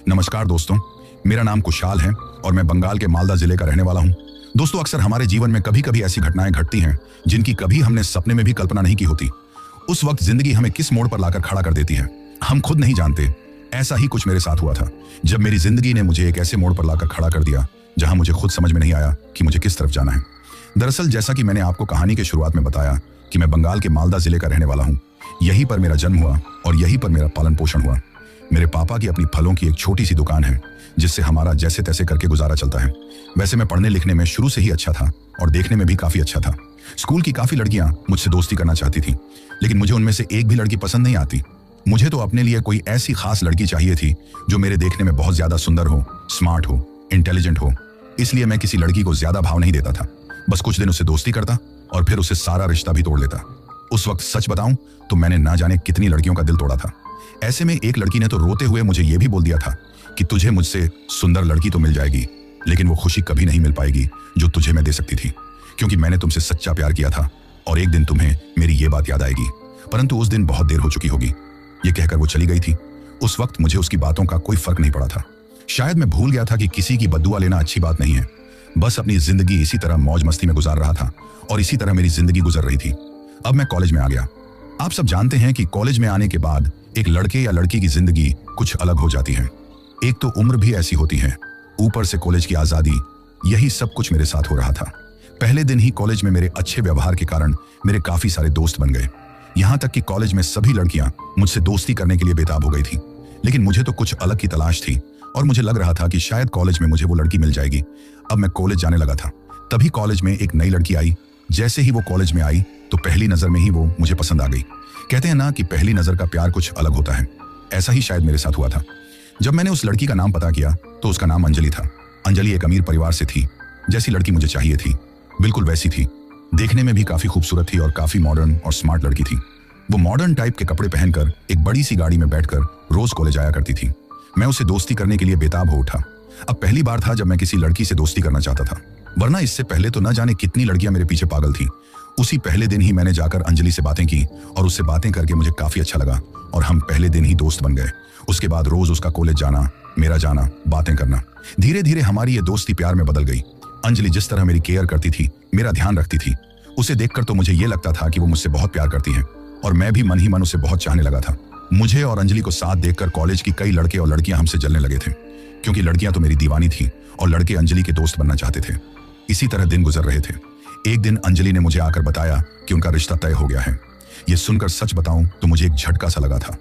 नमस्कार दोस्तों, मेरा नाम कुशाल है और मैं बंगाल के मालदा जिले का रहने वाला हूं। दोस्तों, अक्सर हमारे जीवन में कभी कभी ऐसी घटनाएं घटती हैं जिनकी कभी हमने सपने में भी कल्पना नहीं की होती। उस वक्त जिंदगी हमें किस मोड़ पर लाकर खड़ा कर देती है, हम खुद नहीं जानते। ऐसा ही कुछ मेरे साथ हुआ था जब मेरी जिंदगी ने मुझे एक ऐसे मोड़ पर लाकर खड़ा कर दिया जहां मुझे खुद समझ में नहीं आया कि मुझे किस तरफ जाना है। दरअसल जैसा कि मैंने आपको कहानी के शुरुआत में बताया कि मैं बंगाल के मालदा जिले का रहने वाला हूँ। यहीं पर मेरा जन्म हुआ और यहीं पर मेरा पालन पोषण हुआ। मेरे पापा की अपनी फलों की एक छोटी सी दुकान है जिससे हमारा जैसे तैसे करके गुजारा चलता है। वैसे मैं पढ़ने लिखने में शुरू से ही अच्छा था और देखने में भी काफी अच्छा था। स्कूल की काफी लड़कियां मुझसे दोस्ती करना चाहती थी, लेकिन मुझे उनमें से एक भी लड़की पसंद नहीं आती। मुझे तो अपने लिए कोई ऐसी खास लड़की चाहिए थी जो मेरे देखने में बहुत ज्यादा सुंदर हो, स्मार्ट हो, इंटेलिजेंट हो। इसलिए मैं किसी लड़की को ज्यादा भाव नहीं देता था, बस कुछ दिन उससे दोस्ती करता और फिर उससे सारा रिश्ता भी तोड़ लेता। उस वक्त सच बताऊं तो मैंने ना जाने कितनी लड़कियों का दिल तोड़ा था। ऐसे में एक लड़की ने तो रोते हुए मुझे यह भी बोल दिया था कि तुझे मुझसे सुंदर लड़की तो मिल जाएगी, लेकिन वो खुशी कभी नहीं मिल पाएगी जो तुझे मैं दे सकती थी, क्योंकि मैंने तुमसे सच्चा प्यार किया था और एक दिन तुम्हें मेरी ये बात याद आएगी, परंतु उस दिन बहुत देर हो चुकी होगी। ये कहकर वो चली गई थी। उस वक्त मुझे उसकी बातों का कोई फर्क नहीं पड़ा था। शायद मैं भूल गया था कि किसी की बद्दुआ लेना अच्छी बात नहीं है। बस अपनी जिंदगी इसी तरह मौज मस्ती में गुजार रहा था और इसी तरह मेरी जिंदगी गुजर रही थी। अब मैं कॉलेज में आ गया। आप सब जानते हैं कि कॉलेज में आने के बाद एक लड़के या लड़की की जिंदगी कुछ अलग हो जाती है। एक तो उम्र भी ऐसी होती है, ऊपर से कॉलेज की आजादी। यही सब कुछ मेरे साथ हो रहा था। पहले दिन ही कॉलेज में मेरे अच्छे व्यवहार के कारण मेरे काफी सारे दोस्त बन गए। यहाँ तक कि कॉलेज में सभी लड़कियां मुझसे दोस्ती करने के लिए बेताब हो गई थी, लेकिन मुझे तो कुछ अलग की तलाश थी और मुझे लग रहा था कि शायद कॉलेज में मुझे वो लड़की मिल जाएगी। अब मैं कॉलेज जाने लगा था, तभी कॉलेज में एक नई लड़की आई। जैसे ही वो कॉलेज में आई तो पहली नजर में ही वो मुझे पसंद आ गई। कहते हैं ना कि पहली नजर का प्यार कुछ अलग होता है। ऐसा ही शायद मेरे साथ हुआ था। जब मैंने उस लड़की का नाम पता किया तो उसका नाम अंजलि था। अंजलि एक अमीर परिवार से थी। जैसी लड़की मुझे चाहिए थी बिल्कुल वैसी थी। देखने में भी काफी खूबसूरत थी और काफी मॉडर्न और स्मार्ट लड़की थी। वो मॉडर्न टाइप के कपड़े पहनकर एक बड़ी सी गाड़ी में बैठकर रोज कॉलेज आया करती थी। मैं उसे दोस्ती करने के लिए बेताब हो उठा। अब पहली बार था जब मैं किसी लड़की से दोस्ती करना चाहता था, वरना इससे पहले तो न जाने कितनी लड़कियां मेरे पीछे पागल थी। उसी पहले दिन ही मैंने जाकर अंजलि से बातें की और उससे बातें करके मुझे काफी अच्छा लगा और हम पहले दिन ही दोस्त बन गए। उसके बाद रोज उसका कॉलेज जाना, मेरा जाना, बातें करना, धीरे धीरे हमारी ये दोस्ती प्यार में बदल गई। अंजलि जिस तरह मेरी केयर करती थी, मेरा ध्यान रखती थी, उसे देखकर तो मुझे ये लगता था कि वो मुझसे बहुत प्यार करती है और मैं भी मन ही मन उसे बहुत चाहने लगा था। मुझे और अंजलि को साथ देखकर कॉलेज की कई लड़के और लड़कियां हमसे जलने लगे थे, क्योंकि लड़कियां तो मेरी दीवानी थी और लड़के अंजलि के दोस्त बनना चाहते थे। इसी तरह दिन गुजर रहे थे। एक दिन अंजलि ने मुझे आकर बताया कि उनका रिश्ता तय हो गया है। ये सुनकर सच बताऊं तो मुझे एक झटका सा लगा था।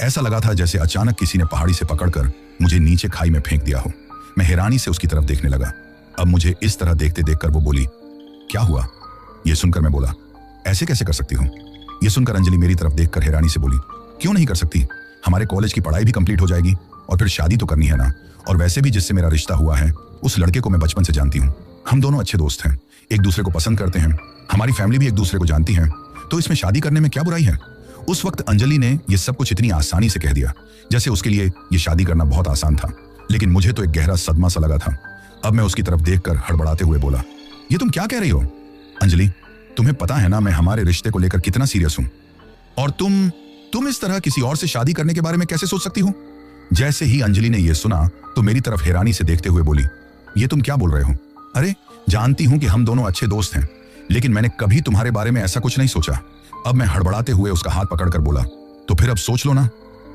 ऐसा लगा था जैसे अचानक किसी ने पहाड़ी से पकड़कर मुझे नीचे खाई में फेंक दिया हो। मैं हैरानी से उसकी तरफ देखने लगा। अब मुझे इस तरह देखते देखकर वो बोली, क्या हुआ? ये सुनकर मैं बोला, ऐसे कैसे कर सकती हो? ये सुनकर अंजलि मेरी तरफ देखकर हैरानी से बोली, क्यों नहीं कर सकती? हमारे कॉलेज की पढ़ाई भी कंप्लीट हो जाएगी और फिर शादी तो करनी है ना। और वैसे भी जिससे मेरा रिश्ता हुआ है उस लड़के को मैं बचपन से जानती हूँ। हम दोनों अच्छे दोस्त हैं, एक दूसरे को पसंद करते हैं, हमारी फैमिली भी एक दूसरे को जानती है, तो इसमें शादी करने में क्या बुराई है? उस वक्त अंजलि ने यह सब कुछ इतनी आसानी से कह दिया जैसे उसके लिए ये शादी करना बहुत आसान था, लेकिन मुझे तो एक गहरा सदमा सा लगा था। अब मैं उसकी तरफ देखकर हड़बड़ाते हुए बोला, ये तुम क्या कह रही हो? अंजलि, तुम्हें पता है ना मैं हमारे रिश्ते को लेकर कितना सीरियस हूं, और तुम इस तरह किसी और से शादी करने के बारे में कैसे सोच सकती हो? जैसे ही अंजलि ने यह सुना तो मेरी तरफ हैरानी से देखते हुए बोली, ये तुम क्या बोल रहे हो? अरे, जानती हूं कि हम दोनों अच्छे दोस्त हैं, लेकिन मैंने कभी तुम्हारे बारे में ऐसा कुछ नहीं सोचा। अब मैं हड़बड़ाते हुए उसका हाथ पकड़कर बोला, तो फिर अब सोच लो ना।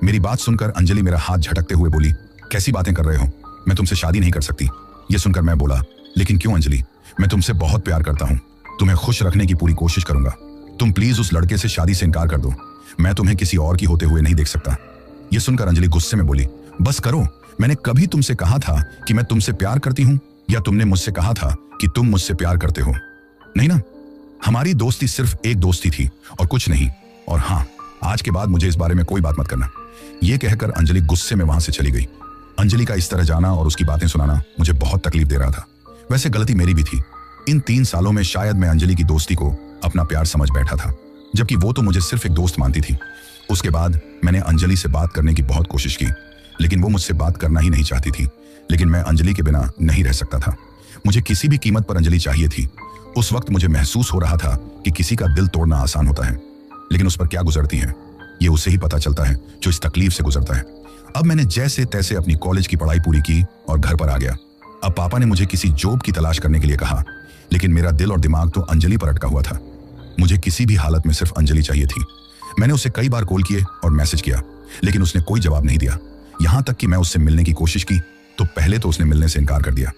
मेरी बात सुनकर अंजलि मेरा हाथ झटकते हुए बोली, कैसी बातें कर रहे हो? मैं तुमसे शादी नहीं कर सकती। ये सुनकर मैं बोला, लेकिन क्यों अंजलि? मैं तुमसे बहुत प्यार करता हूं, तुम्हें खुश रखने की पूरी कोशिश करूंगा। तुम प्लीज उस लड़के से शादी से इनकार कर दो। मैं तुम्हें किसी और की होते हुए नहीं देख सकता। ये सुनकर अंजलि गुस्से में बोली, बस करो। मैंने कभी तुमसे कहा था कि मैं तुमसे प्यार करती हूं, या तुमने मुझसे कहा था कि तुम मुझसे प्यार करते हो? नहीं ना। हमारी दोस्ती सिर्फ एक दोस्ती थी और कुछ नहीं। और हाँ, आज के बाद मुझे इस बारे में कोई बात मत करना। यह कहकर अंजलि गुस्से में वहां से चली गई। अंजलि का इस तरह जाना और उसकी बातें सुनाना मुझे बहुत तकलीफ दे रहा था। वैसे गलती मेरी भी थी। इन 3 सालों में शायद मैं अंजलि की दोस्ती को अपना प्यार समझ बैठा था, जबकि वो तो मुझे सिर्फ एक दोस्त मानती थी। उसके बाद मैंने अंजलि से बात करने की बहुत कोशिश की, लेकिन वो मुझसे बात करना ही नहीं चाहती थी। लेकिन मैं अंजलि के बिना नहीं रह सकता था। मुझे किसी भी कीमत पर अंजलि चाहिए थी। उस वक्त मुझे महसूस हो रहा था कि किसी का दिल तोड़ना आसान होता है, लेकिन उस पर क्या गुजरती है ये उसे ही पता चलता है जो इस तकलीफ से गुजरता है। अब मैंने जैसे तैसे अपनी कॉलेज की पढ़ाई पूरी की और घर पर आ गया। अब पापा ने मुझे किसी जॉब की तलाश करने के लिए कहा, लेकिन मेरा दिल और दिमाग तो अंजलि पर अटका हुआ था। मुझे किसी भी हालत में सिर्फ अंजलि चाहिए थी। मैंने उसे कई बार कॉल किए और मैसेज किया, लेकिन उसने कोई जवाब नहीं दिया। यहां तक कि मैं उससे मिलने की कोशिश की तो पहले तो उसने मिलने से इनकार कर दिया।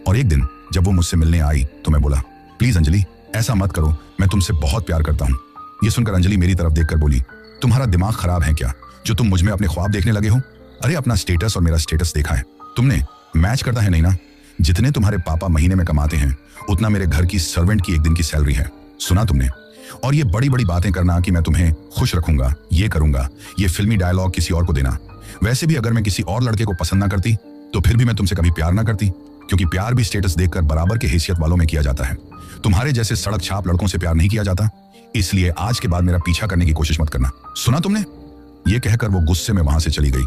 और एक दिन जब वो मुझसे मिलने आई तो मैं बोला, प्लीज अंजलि, ऐसा मत करो, मैं तुमसे बहुत प्यार करता हूँ। ये सुनकर अंजलि मेरी तरफ देखकर बोली, तुम्हारा दिमाग खराब है क्या, जो तुम मुझ में अपने ख्वाब देखने लगे हो? अरे अपना स्टेटस और मेरा स्टेटस देखा है तुमने? मैच करता है नहीं ना? जितने तुम्हारे पापा महीने में कमाते हैं उतना मेरे घर की सर्वेंट की एक दिन की सैलरी है। सुना तुमने? और ये बड़ी बड़ी बातें करना कि मैं तुम्हें खुश रखूंगा, ये करूंगा, ये फिल्मी डायलॉग किसी और को देना। वैसे भी अगर मैं किसी और लड़के को पसंद ना करती तो फिर भी मैं तुमसे कभी प्यार ना करती, क्योंकि प्यार भी स्टेटस देखकर बराबर के हैसियत वालों में किया जाता है। तुम्हारे जैसे सड़क छाप लड़कों से प्यार नहीं किया जाता, इसलिए आज के बाद मेरा पीछा करने की कोशिश मत करना। सुना तुमने? ये कहकर वो गुस्से में वहां से चली गई।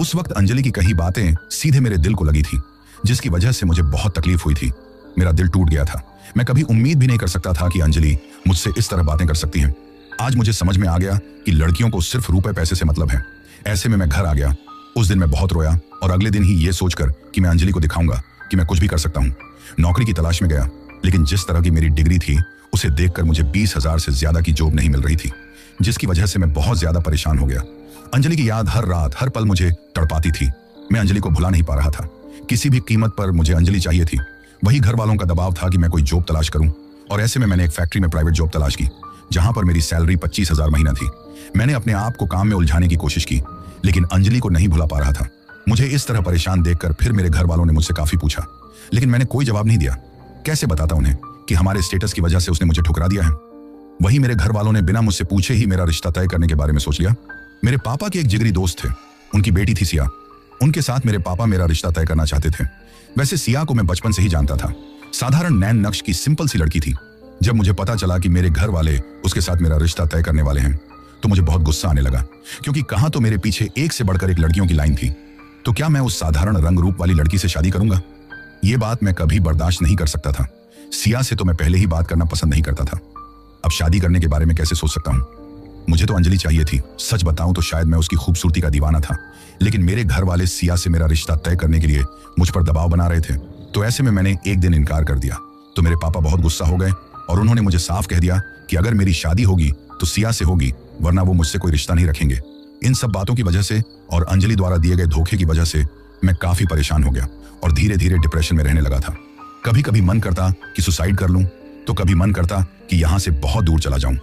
उस वक्त अंजलि की कही बातें सीधे मेरे दिल को लगी थी, जिसकी वजह से मुझे बहुत तकलीफ हुई थी। मेरा दिल टूट गया था। मैं कभी उम्मीद भी नहीं कर सकता था कि अंजलि मुझसे इस तरह बातें कर सकती हैं। आज मुझे समझ में आ गया कि लड़कियों को सिर्फ रुपए पैसे से मतलब है। ऐसे में मैं घर आ गया। उस दिन मैं बहुत रोया और अगले दिन ही ये सोचकर कि मैं अंजलि को दिखाऊंगा कि मैं कुछ भी कर सकता हूँ, नौकरी की तलाश में गया। लेकिन जिस तरह की मेरी डिग्री थी उसे देखकर मुझे 20,000 से ज्यादा की जॉब नहीं मिल रही थी, जिसकी वजह से मैं बहुत ज्यादा परेशान हो गया। अंजलि की याद हर रात हर पल मुझे तड़पाती थी। मैं अंजलि को भुला नहीं पा रहा था। किसी भी कीमत पर मुझे अंजलि चाहिए थी। वही घर वालों का दबाव था कि मैं कोई जॉब तलाश करूं, और ऐसे में मैंने एक फैक्ट्री में प्राइवेट जॉब तलाश की, जहां पर मेरी सैलरी 25,000 महीना थी। मैंने अपने आप को काम में उलझाने की कोशिश की, लेकिन अंजलि को नहीं भुला पा रहा था। मुझे इस तरह परेशान देखकर फिर मेरे घर वालों ने मुझसे काफी पूछा, लेकिन मैंने कोई जवाब नहीं दिया। कैसे बताता उन्हें कि हमारे स्टेटस की वजह से उसने मुझे ठुकरा दिया है? वही मेरे घर वालों ने बिना मुझसे पूछे ही मेरा रिश्ता तय करने के बारे में सोच लिया। मेरे पापा के एक जिगरी दोस्त थे, उनकी बेटी थी सिया। उनके साथ मेरे पापा मेरा रिश्ता तय करना चाहते थे। वैसे सिया को मैं बचपन से ही जानता था। साधारण नैन नक्श की सिंपल सी लड़की थी। जब मुझे पता चला कि मेरे घर वाले उसके साथ मेरा रिश्ता तय करने वाले हैं तो मुझे बहुत गुस्सा आने लगा, क्योंकि कहां तो मेरे पीछे एक से बढ़कर एक लड़कियों की लाइन थी, तो क्या मैं उस साधारण रंग रूप वाली लड़की से शादी करूंगा? ये बात मैं कभी बर्दाश्त नहीं कर सकता था। सिया से तो मैं पहले ही बात करना पसंद नहीं करता था, अब शादी करने के बारे में कैसे सोच सकता हूं? मुझे तो अंजलि चाहिए थी। सच बताऊं तो शायद मैं उसकी खूबसूरती का दीवाना था, लेकिन मेरे घर वाले सिया से मेरा रिश्ता तय करने के लिए मुझ पर दबाव बना रहे थे। तो ऐसे में मैंने एक दिन इनकार कर दिया तो मेरे पापा बहुत गुस्सा हो गए और उन्होंने मुझे साफ कह दिया कि अगर मेरी शादी होगी तो सिया से होगी, वरना वो मुझसे कोई रिश्ता नहीं रखेंगे। इन सब बातों की वजह से और अंजलि द्वारा दिए गए धोखे की वजह से मैं काफी परेशान हो गया और धीरे धीरे डिप्रेशन में रहने लगा था। कभी कभी मन करता कि सुसाइड कर लूं, तो कभी मन करता कि यहां से बहुत दूर चला जाऊं।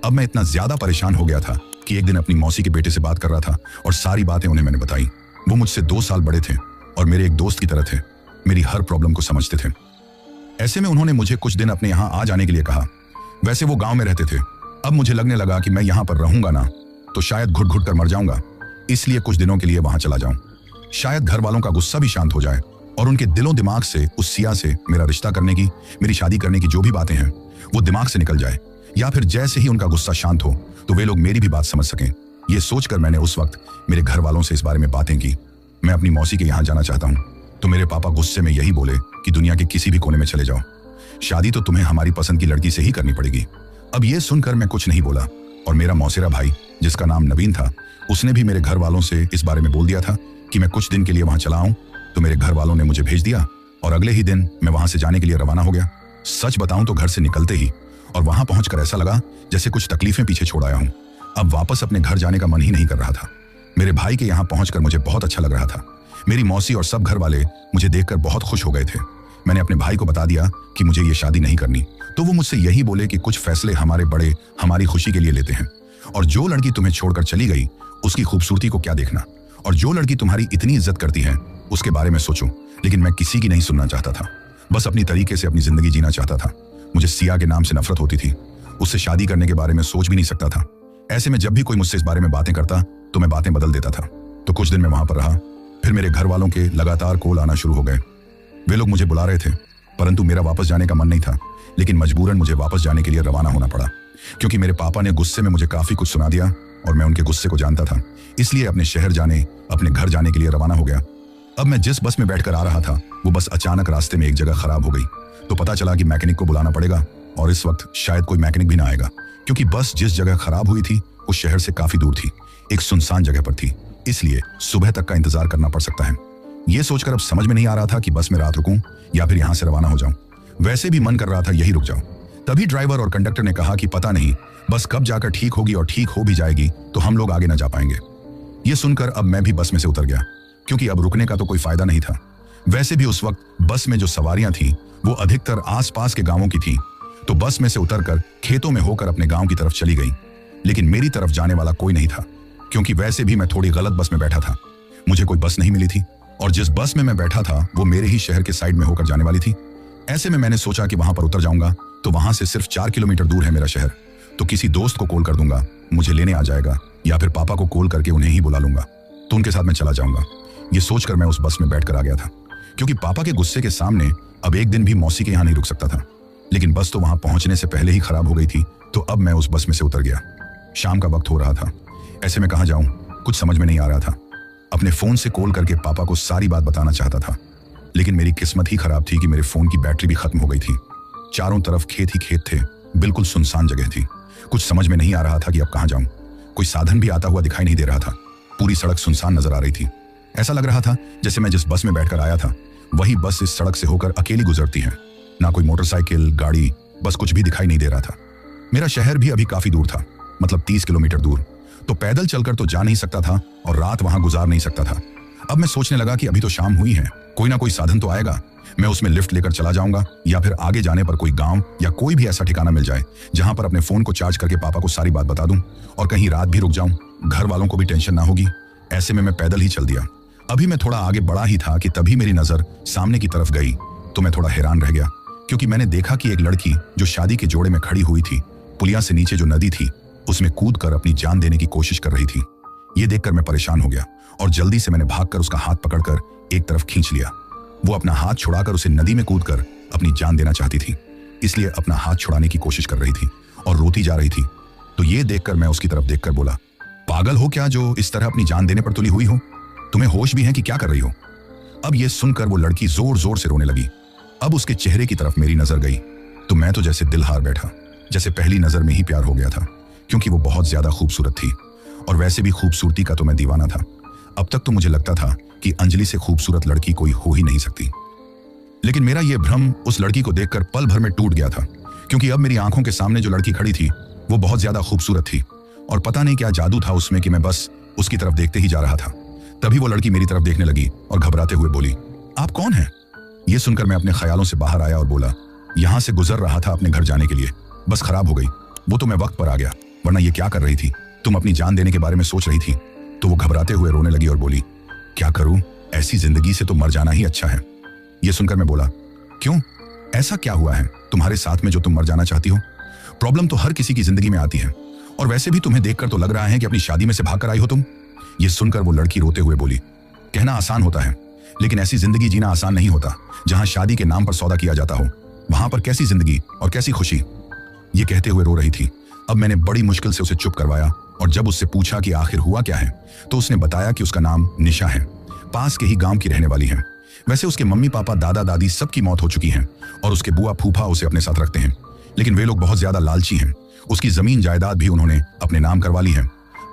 अब मैं इतना ज्यादा परेशान हो गया था कि एक दिन अपनी मौसी के बेटे से बात कर रहा था और सारी बातें उन्हें मैंने बताई। वो मुझसे 2 साल बड़े थे और मेरे एक दोस्त की तरह थे, मेरी हर प्रॉब्लम को समझते थे। ऐसे में उन्होंने मुझे कुछ दिन अपने यहाँ आ जाने के लिए कहा। वैसे वो गांव में रहते थे। अब मुझे लगने लगा कि मैं यहाँ पर रहूंगा ना तो शायद घुट घुट कर मर जाऊंगा, इसलिए कुछ दिनों के लिए वहां चला जाऊं। शायद घर वालों का गुस्सा भी शांत हो जाए और उनके दिलों दिमाग से उस सिया से मेरा रिश्ता करने की, मेरी शादी करने की जो भी बातें हैं वो दिमाग से निकल जाए, या फिर जैसे ही उनका गुस्सा शांत हो तो वे लोग मेरी भी बात समझ सकें। ये सोचकर मैंने उस वक्त मेरे घर वालों से इस बारे में बातें की। मैं अपनी मौसी के यहाँ जाना चाहता हूँ, तो मेरे पापा गुस्से में यही बोले कि दुनिया के किसी भी कोने में चले जाओ, शादी तो तुम्हें हमारी पसंद की लड़की से ही करनी पड़ेगी। अब ये सुनकर मैं कुछ नहीं बोला और मेरा मौसेरा भाई, जिसका नाम नवीन था, उसने भी मेरे घर वालों से इस बारे में बोल दिया था कि मैं कुछ दिन के लिए वहां चला आऊं। तो मेरे घर वालों ने मुझे भेज दिया और अगले ही दिन मैं वहां से जाने के लिए रवाना हो गया। सच बताऊं तो घर से निकलते ही और वहां पहुंचकर ऐसा लगा जैसे कुछ तकलीफें पीछे छोड़ आया हूं। अब वापस अपने घर जाने का मन ही नहीं कर रहा था। मेरे भाई के यहाँ पहुंचकर मुझे बहुत अच्छा लग रहा था। मेरी मौसी और सब घर वाले मुझे देखकर बहुत खुश हो गए थे। मैंने अपने भाई को बता दिया कि मुझे ये शादी नहीं करनी, तो वो मुझसे यही बोले कि कुछ फैसले हमारे बड़े हमारी खुशी के लिए लेते हैं, और जो लड़की तुम्हें छोड़कर चली गई उसकी खूबसूरती को क्या देखना, और जो लड़की तुम्हारी इतनी इज्जत करती है उसके बारे में सोचो। लेकिन मैं किसी की नहीं सुनना चाहता था, बस अपनी तरीके से अपनी जिंदगी जीना चाहता था। मुझे सिया के नाम से नफरत होती थी, उससे शादी करने के बारे में सोच भी नहीं सकता था। ऐसे में जब भी कोई मुझसे इस बारे में बातें करता तो मैं बातें बदल देता था। तो कुछ दिन मैं वहां पर रहा, फिर मेरे घर वालों के लगातार कॉल आना शुरू हो गए। वे लोग मुझे बुला रहे थे, परंतु मेरा वापस जाने का मन नहीं था, लेकिन मजबूरन मुझे वापस जाने के लिए रवाना होना पड़ा, क्योंकि मेरे पापा ने गुस्से में मुझे काफी कुछ सुना दिया और मैं उनके गुस्से को जानता था। इसलिए अपने शहर जाने, अपने घर जाने के लिए रवाना हो गया। अब मैं जिस बस में बैठकर आ रहा था वो बस अचानक रास्ते में एक जगह खराब हो गई, तो पता चला कि मैकेनिक को बुलाना पड़ेगा, और इस वक्त शायद कोई मैकेनिक भी ना आएगा, क्योंकि बस जिस जगह खराब हुई थी उस शहर से काफी दूर थी, एक सुनसान जगह पर थी। इसलिए सुबह तक का इंतजार करना पड़ सकता है। यह सोचकर अब समझ में नहीं आ रहा था कि बस में रात रुकूं या फिर यहां से रवाना हो जाऊं। वैसे भी मन कर रहा था यही रुक जाऊं। तभी ड्राइवर और कंडक्टर ने कहा कि पता नहीं बस कब जाकर ठीक होगी, और ठीक हो भी जाएगी तो हम लोग आगे न जा पाएंगे। यह सुनकर अब मैं भी बस में से उतर गया, क्योंकि अब रुकने का तो कोई फायदा नहीं था। वैसे भी उस वक्त बस में जो सवारियां थीं वो अधिकतर आसपास के गांवों की थीं, तो बस में से उतरकर खेतों में होकर अपने गांव की तरफ चली गई। लेकिन मेरी तरफ जाने वाला कोई नहीं था, क्योंकि वैसे भी मैं थोड़ी गलत बस में बैठा था। मुझे कोई बस नहीं मिली थी, और जिस बस में मैं बैठा था वो मेरे ही शहर के साइड में होकर जाने वाली थी। ऐसे में मैंने सोचा कि वहां पर उतर जाऊंगा तो वहां से सिर्फ 4 किलोमीटर दूर है मेरा शहर, तो किसी दोस्त को कॉल कर दूंगा, मुझे लेने आ जाएगा, या फिर पापा को कॉल करके उन्हें ही बुला लूंगा, तो उनके साथ मैं चला जाऊंगा। ये सोचकर मैं उस बस में बैठकर आ गया था, क्योंकि पापा के गुस्से के सामने अब एक दिन भी मौसी के यहाँ नहीं रुक सकता था। लेकिन बस तो वहां पहुंचने से पहले ही खराब हो गई थी, तो अब मैं उस बस में से उतर गया। शाम का वक्त हो रहा था। ऐसे में कहाँ जाऊं, कुछ समझ में नहीं आ रहा था। अपने फोन से कॉल करके पापा को सारी बात बताना चाहता था, लेकिन मेरी किस्मत ही खराब थी कि मेरे फोन की बैटरी भी खत्म हो गई थी। चारों तरफ खेत ही खेत थे, बिल्कुल सुनसान जगह थी। कुछ समझ में नहीं आ रहा था कि अब कहाँ जाऊं। कोई साधन भी आता हुआ दिखाई नहीं दे रहा था। पूरी सड़क सुनसान नजर आ रही थी। ऐसा लग रहा था जैसे मैं जिस बस में बैठकर आया था वही बस इस सड़क से होकर अकेली गुजरती है। ना कोई मोटरसाइकिल, गाड़ी, बस कुछ भी दिखाई नहीं दे रहा था। मेरा शहर भी अभी काफी दूर था, मतलब 30 किलोमीटर दूर, तो पैदल चलकर तो जा नहीं सकता था और रात वहां गुजार नहीं सकता था। अब मैं सोचने लगा कि अभी तो शाम हुई है, कोई ना कोई साधन तो आएगा। मैं उसमें लिफ्ट लेकर चला जाऊंगा, या फिर आगे जाने पर कोई गांव या कोई भी ऐसा ठिकाना मिल जाए जहां पर अपने फोन को चार्ज करके पापा को सारी बात बता दूं और कहीं रात भी रुक जाऊं। घर वालों को भी टेंशन ना होगी। ऐसे में मैं पैदल ही चल दिया। अभी मैं थोड़ा आगे बढ़ा ही था कि तभी मेरी नजर सामने की तरफ गई, तो मैं थोड़ा हैरान रह गया, क्योंकि मैंने देखा कि एक लड़की जो शादी के जोड़े में खड़ी हुई थी, पुलिया से नीचे जो नदी थी उसमें कूदकर अपनी जान देने की कोशिश कर रही थी। ये देखकर मैं परेशान हो गया और जल्दी से मैंने भागकर उसका हाथ पकड़कर एक तरफ खींच लिया। वो अपना हाथ छुड़ाकर उसे नदी में कूदकर अपनी जान देना चाहती थी, इसलिए अपना हाथ छुड़ाने की कोशिश कर रही थी और रोती जा रही थी। तो ये देखकर मैं उसकी तरफ देखकर बोला, पागल हो क्या जो इस तरह अपनी जान देने पर तुली हुई हो? तुम्हें होश भी है कि क्या कर रही हो? अब ये सुनकर वो लड़की जोर जोर से रोने लगी। अब उसके चेहरे की तरफ मेरी नजर गई तो मैं तो जैसे दिल हार बैठा, जैसे पहली नजर में ही प्यार हो गया था, क्योंकि वो बहुत ज्यादा खूबसूरत थी। और वैसे भी खूबसूरती का तो मैं दीवाना था। अब तक तो मुझे लगता था कि अंजलि से खूबसूरत लड़की कोई हो ही नहीं सकती, लेकिन मेरा यह भ्रम उस लड़की को देखकर पल भर में टूट गया था, क्योंकि अब मेरी आंखों के सामने जो लड़की खड़ी थी वो बहुत ज्यादा खूबसूरत थी, और पता नहीं क्या जादू था उसमें कि मैं बस उसकी तरफ देखते ही जा रहा था। तभी वो लड़की मेरी तरफ देखने लगी और घबराते हुए बोली, आप कौन हैं? ये सुनकर मैं अपने ख्यालों से बाहर आया और बोला, यहां से गुजर रहा था अपने घर जाने के लिए, बस खराब हो गई। वो तो मैं वक्त पर आ गया, वरना ये क्या कर रही थी? तुम अपनी जान देने के बारे में सोच रही थी? तो वो घबराते हुए रोने लगी और बोली, क्या करूं, ऐसी जिंदगी से तो मर जाना ही अच्छा है। ये सुनकर मैं बोला, क्यों, ऐसा क्या हुआ है तुम्हारे साथ में जो तुम मर जाना चाहती हो? प्रॉब्लम तो हर किसी की जिंदगी में आती है, और वैसे भी तुम्हें देखकर तो लग रहा है कि अपनी शादी में से भाग कर आई हो तुम। ये सुनकर वो लड़की रोते हुए बोली, कहना आसान होता है, लेकिन ऐसी जिंदगी जीना आसान नहीं होता जहां शादी के नाम पर सौदा किया जाता हो। वहां पर कैसी जिंदगी और कैसी खुशी। ये कहते हुए रो रही थी। अब मैंने बड़ी मुश्किल से उसे चुप करवाया, और जब उससे पूछा कि आखिर हुआ क्या है, तो उसने बताया कि उसका नाम निशा है, पास के ही गांव की रहने वाली है। वैसे उसके मम्मी पापा, दादा दादी सबकी मौत हो चुकी है, और उसके बुआ फूफा उसे अपने साथ रखते हैं, लेकिन वे लोग बहुत ज्यादा लालची हैं। उसकी जमीन जायदाद भी उन्होंने अपने नाम करवा ली है।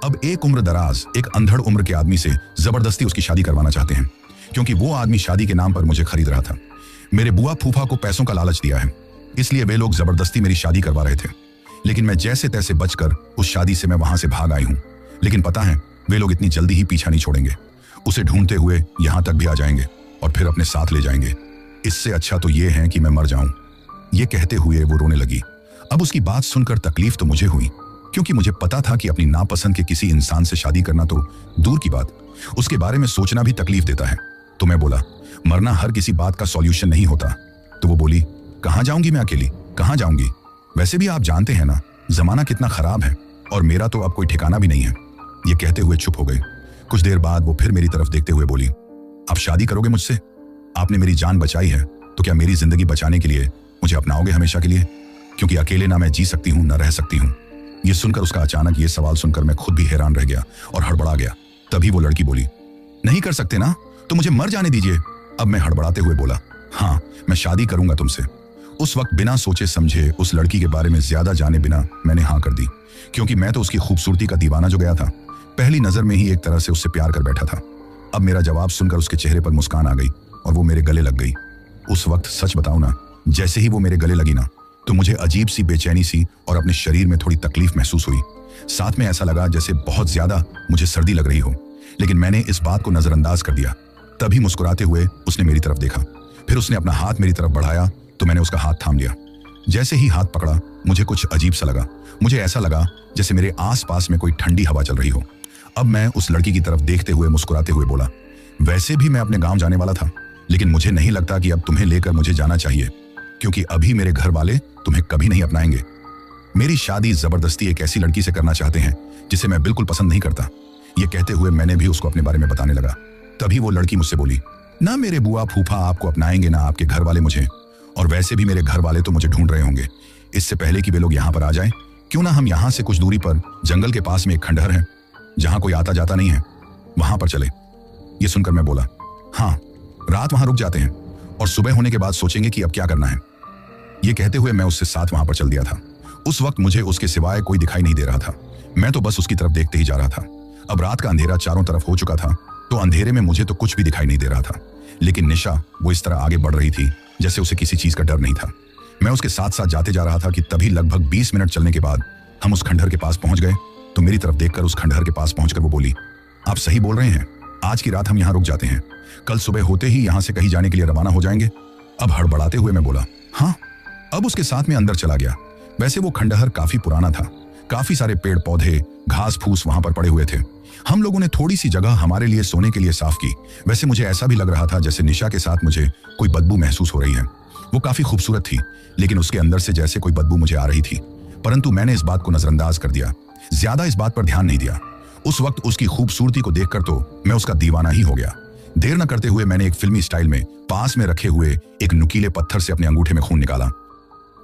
अब एक उम्र दराज, एक अंधड़ उम्र के आदमी से जबरदस्ती उसकी शादी करवाना चाहते हैं, क्योंकि वो आदमी शादी के नाम पर मुझे खरीद रहा था। मेरे बुआ फूफा को पैसों का लालच दिया है, इसलिए वे लोग जबरदस्ती मेरी शादी करवा रहे थे। लेकिन मैं जैसे तैसे बचकर उस शादी से मैं वहां से भाग आई हूं। लेकिन पता है वे लोग इतनी जल्दी ही पीछा नहीं छोड़ेंगे, उसे ढूंढते हुए यहां तक भी आ जाएंगे और फिर अपने साथ ले जाएंगे। इससे अच्छा तो ये है कि मैं मर जाऊं। ये कहते हुए वो रोने लगी। अब उसकी बात सुनकर तकलीफ तो मुझे हुई, क्योंकि मुझे पता था कि अपनी नापसंद के किसी इंसान से शादी करना तो दूर की बात, उसके बारे में सोचना भी तकलीफ देता है। तो मैं बोला, मरना हर किसी बात का सॉल्यूशन नहीं होता। तो वो बोली, कहां जाऊंगी मैं अकेली, कहां जाऊंगी? वैसे भी आप जानते हैं ना, जमाना कितना खराब है, और मेरा तो अब कोई ठिकाना भी नहीं है। ये कहते हुए चुप हो गई। कुछ देर बाद वो फिर मेरी तरफ देखते हुए बोली, आप शादी करोगे मुझसे? आपने मेरी जान बचाई है, तो क्या मेरी जिंदगी बचाने के लिए मुझे अपनाओगे हमेशा के लिए? क्योंकि अकेले ना मैं जी सकती हूँ, ना रह सकती हूँ। ये सुनकर, उसका अचानक ये सवाल सुनकर मैं खुद भी हैरान रह गया और हड़बड़ा गया। तभी वो लड़की बोली, नहीं कर सकते ना, तो मुझे मर जाने दीजिए। अब मैं हड़बड़ाते हुए बोला, हाँ, मैं शादी करूंगा तुमसे। उस वक्त बिना सोचे समझे उस लड़की के बारे में ज्यादा जाने बिना मैंने हाँ कर दी, क्योंकि मैं तो उसकी खूबसूरती का दीवाना जो गया था। पहली नजर में ही एक तरह से उससे प्यार कर बैठा था। अब मेरा जवाब सुनकर उसके चेहरे पर मुस्कान आ गई और वो मेरे गले लग गई। उस वक्त सच बताऊं ना, जैसे ही वो मेरे गले लगी ना, तो मुझे अजीब सी बेचैनी सी और अपने शरीर में थोड़ी तकलीफ महसूस हुई। साथ में ऐसा लगा जैसे बहुत ज्यादा मुझे सर्दी लग रही हो, लेकिन मैंने इस बात को नजरअंदाज कर दिया। तभी मुस्कुराते हुए उसने मेरी तरफ देखा, फिर उसने अपना हाथ मेरी तरफ बढ़ाया तो मैंने उसका हाथ थाम लिया। जैसे ही हाथ पकड़ा मुझे कुछ अजीब सा लगा। मुझे ऐसा लगा जैसे मेरे आसपास में कोई ठंडी हवा चल रही हो। अब मैं उस लड़की की तरफ देखते हुए मुस्कुराते हुए बोला, वैसे भी मैं अपने गांव जाने वाला था, लेकिन मुझे नहीं लगता कि अब तुम्हें लेकर मुझे जाना चाहिए, क्योंकि अभी मेरे घर वाले तुम्हें कभी नहीं अपनाएंगे। मेरी शादी जबरदस्ती एक ऐसी लड़की से करना चाहते हैं जिसे मैं बिल्कुल पसंद नहीं करता। ये कहते हुए मैंने भी उसको अपने बारे में बताने लगा। तभी वो लड़की मुझसे बोली, ना मेरे बुआ फूफा आपको अपनाएंगे, ना आपके घर वाले मुझे, और वैसे भी मेरे घर वाले तो मुझे ढूंढ रहे होंगे। इससे पहले कि वे लोग यहाँ पर आ जाएं, क्यों ना हम यहाँ से कुछ दूरी पर जंगल के पास में एक खंडहर है जहाँ कोई आता जाता नहीं है, वहां पर चले। ये सुनकर मैं बोला, हाँ, रात वहां रुक जाते हैं और सुबह होने के बाद सोचेंगे कि अब क्या करना है। ये कहते हुए मैं उससे साथ वहां पर चल दिया था। उस वक्त मुझे उसके सिवाय कोई दिखाई नहीं दे रहा था। मैं तो बस उसकी तरफ देखते ही जा रहा था। अब रात का अंधेरा चारों तरफ हो चुका था, तो अंधेरे में मुझे तो कुछ भी दिखाई नहीं दे रहा था, लेकिन निशा वो इस तरह आगे बढ़ रही थी जैसे उसे किसी चीज का डर नहीं था। मैं उसके साथ साथ जाते जा रहा था कि तभी लगभग 20 मिनट चलने के बाद हम उस खंडहर के पास पहुंच गए। तो मेरी तरफ देखकर उस खंडहर के पास पहुंचकर वो बोली, आप सही बोल रहे हैं, आज की रात हम यहाँ रुक जाते हैं, कल सुबह होते ही यहाँ से कहीं जाने के लिए रवाना हो जाएंगे। अब हड़बड़ाते हुए मैं बोला, हाँ। अब उसके साथ में अंदर चला गया। वैसे वो खंडहर काफी पुराना था, काफी सारे पेड़ पौधे घास फूस वहां पर पड़े हुए थे। हम लोगों ने थोड़ी सी जगह हमारे लिए सोने के लिए साफ की। वैसे मुझे ऐसा भी लग रहा था जैसे निशा के साथ मुझे कोई बदबू महसूस हो रही है। वो काफी खूबसूरत थी, लेकिन उसके अंदर से जैसे कोई बदबू मुझे आ रही थी, परंतु मैंने इस बात को नजरअंदाज कर दिया, ज्यादा इस बात पर ध्यान नहीं दिया। उस वक्त उसकी खूबसूरती को देखकर तो मैं उसका दीवाना ही हो गया। देर न करते हुए मैंने एक फिल्मी स्टाइल में पास में रखे हुए एक नुकीले पत्थर से अपने अंगूठे में खून निकाला।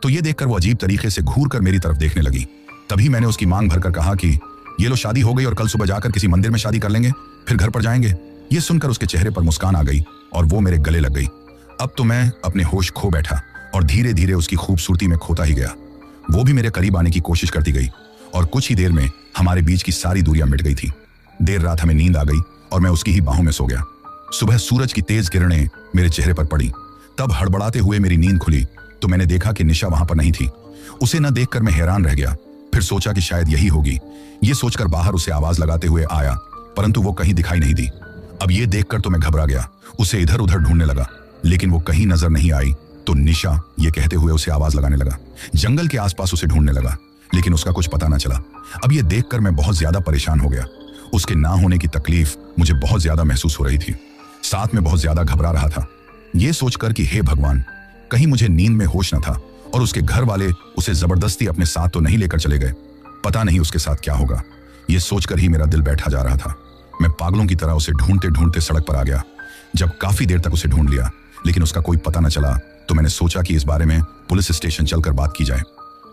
तो ये देखकर वो अजीब तरीके से घूर कर मेरी तरफ देखने लगी। तभी मैंने उसकी मांग भरकर कहा कि ये लो शादी हो गई और कल सुबह जाकर किसी मंदिर में शादी कर लेंगे, फिर घर पर जाएंगे। ये सुनकर उसके चेहरे पर मुस्कान आ गई और वो मेरे गले लग गई। अब तो मैं अपने होश खो बैठा और धीरे धीरे उसकी खूबसूरती में खोता ही गया। वो भी मेरे करीब आने की कोशिश करती गई और कुछ ही देर में हमारे बीच की सारी दूरियां मिट गई थी। देर रात हमें नींद आ गई और मैं उसकी ही बाहों में सो गया। सुबह सूरज की तेज किरणें मेरे चेहरे पर पड़ी। तब हड़बड़ाते हुए मेरी नींद खुली तो मैंने देखा कि निशा वहां पर नहीं थी। उसे न देखकर मैं हैरान रह गया। फिर सोचा कि शायद यही होगी। ये सोचकर बाहर उसे आवाज लगाते हुए आया, परंतु वो कहीं दिखाई नहीं दी। अब ये देखकर तो मैं घबरा गया, उसे इधर उधर ढूंढने लगा, लेकिन वो कहीं नजर नहीं आई। तो निशा ये कहते हुए उसे आवाज लगाने लगा। जंगल के आसपास उसे ढूंढने लगा, लेकिन उसका कुछ पता न चला। अब ये देखकर मैं बहुत ज्यादा परेशान हो गया। उसके ना होने की तकलीफ मुझे बहुत ज्यादा महसूस हो रही थी। साथ में बहुत ज्यादा घबरा रहा था, ये सोचकर कि हे भगवान, कहीं मुझे नींद में होश न था और उसके घर वाले उसे जबरदस्ती अपने साथ तो नहीं लेकर चले गए। पता नहीं उसके साथ क्या होगा। ये सोचकर ही मेरा दिल बैठा जा रहा था। मैं पागलों की तरह उसे ढूंढते ढूंढते सड़क पर आ गया। जब काफी देर तक उसे ढूंढ लिया लेकिन उसका कोई पता न चला, तो मैंने सोचा कि इस बारे में पुलिस स्टेशन चलकर बात की जाए।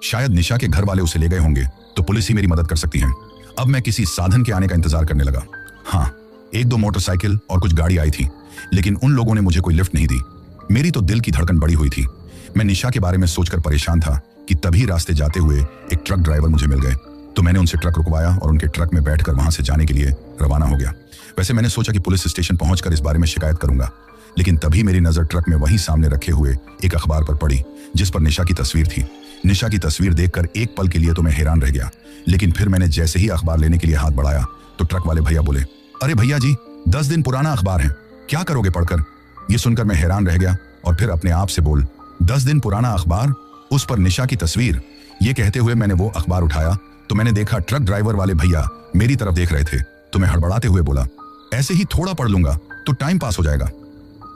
शायद निशा के घर वाले उसे ले गए होंगे तो पुलिस ही मेरी मदद कर सकती है। अब मैं किसी साधन के आने का इंतजार करने लगा। हाँ, एक दो मोटरसाइकिल और कुछ गाड़ी आई थी, लेकिन उन लोगों ने मुझे कोई लिफ्ट नहीं दी। मेरी तो दिल की धड़कन बढ़ी हुई थी। मैं निशा के बारे में सोचकर परेशान था कि तभी रास्ते जाते हुए एक ट्रक ड्राइवर मुझे मिल गए। तो मैंने उनसे ट्रक रुकवाया और उनके ट्रक में बैठकर वहां से जाने के लिए रवाना हो गया। वैसे मैंने सोचा कि पुलिस स्टेशन पहुंचकर इस बारे में शिकायत करूंगा, लेकिन तभी मेरी नजर ट्रक में वहीं सामने रखे हुए एक अखबार पर पड़ी जिस पर निशा की तस्वीर थी। निशा की तस्वीर देखकर एक पल के लिए तो मैं हैरान रह गया, लेकिन फिर मैंने जैसे ही अखबार लेने के लिए हाथ बढ़ाया तो ट्रक वाले भैया बोले, अरे भैया जी, 10 दिन पुराना अखबार है, क्या करोगे पढ़कर? ये सुनकर मैं हैरान रह गया और फिर अपने आप से बोल, 10 दिन पुराना अखबार, उस पर निशा की तस्वीर। ये कहते हुए मैंने वो अखबार उठाया तो मैंने देखा ट्रक ड्राइवर वाले भैया मेरी तरफ देख रहे थे। तो मैं हड़बड़ाते हुए बोला, ऐसे ही थोड़ा पढ़ लूंगा तो टाइम पास हो जाएगा।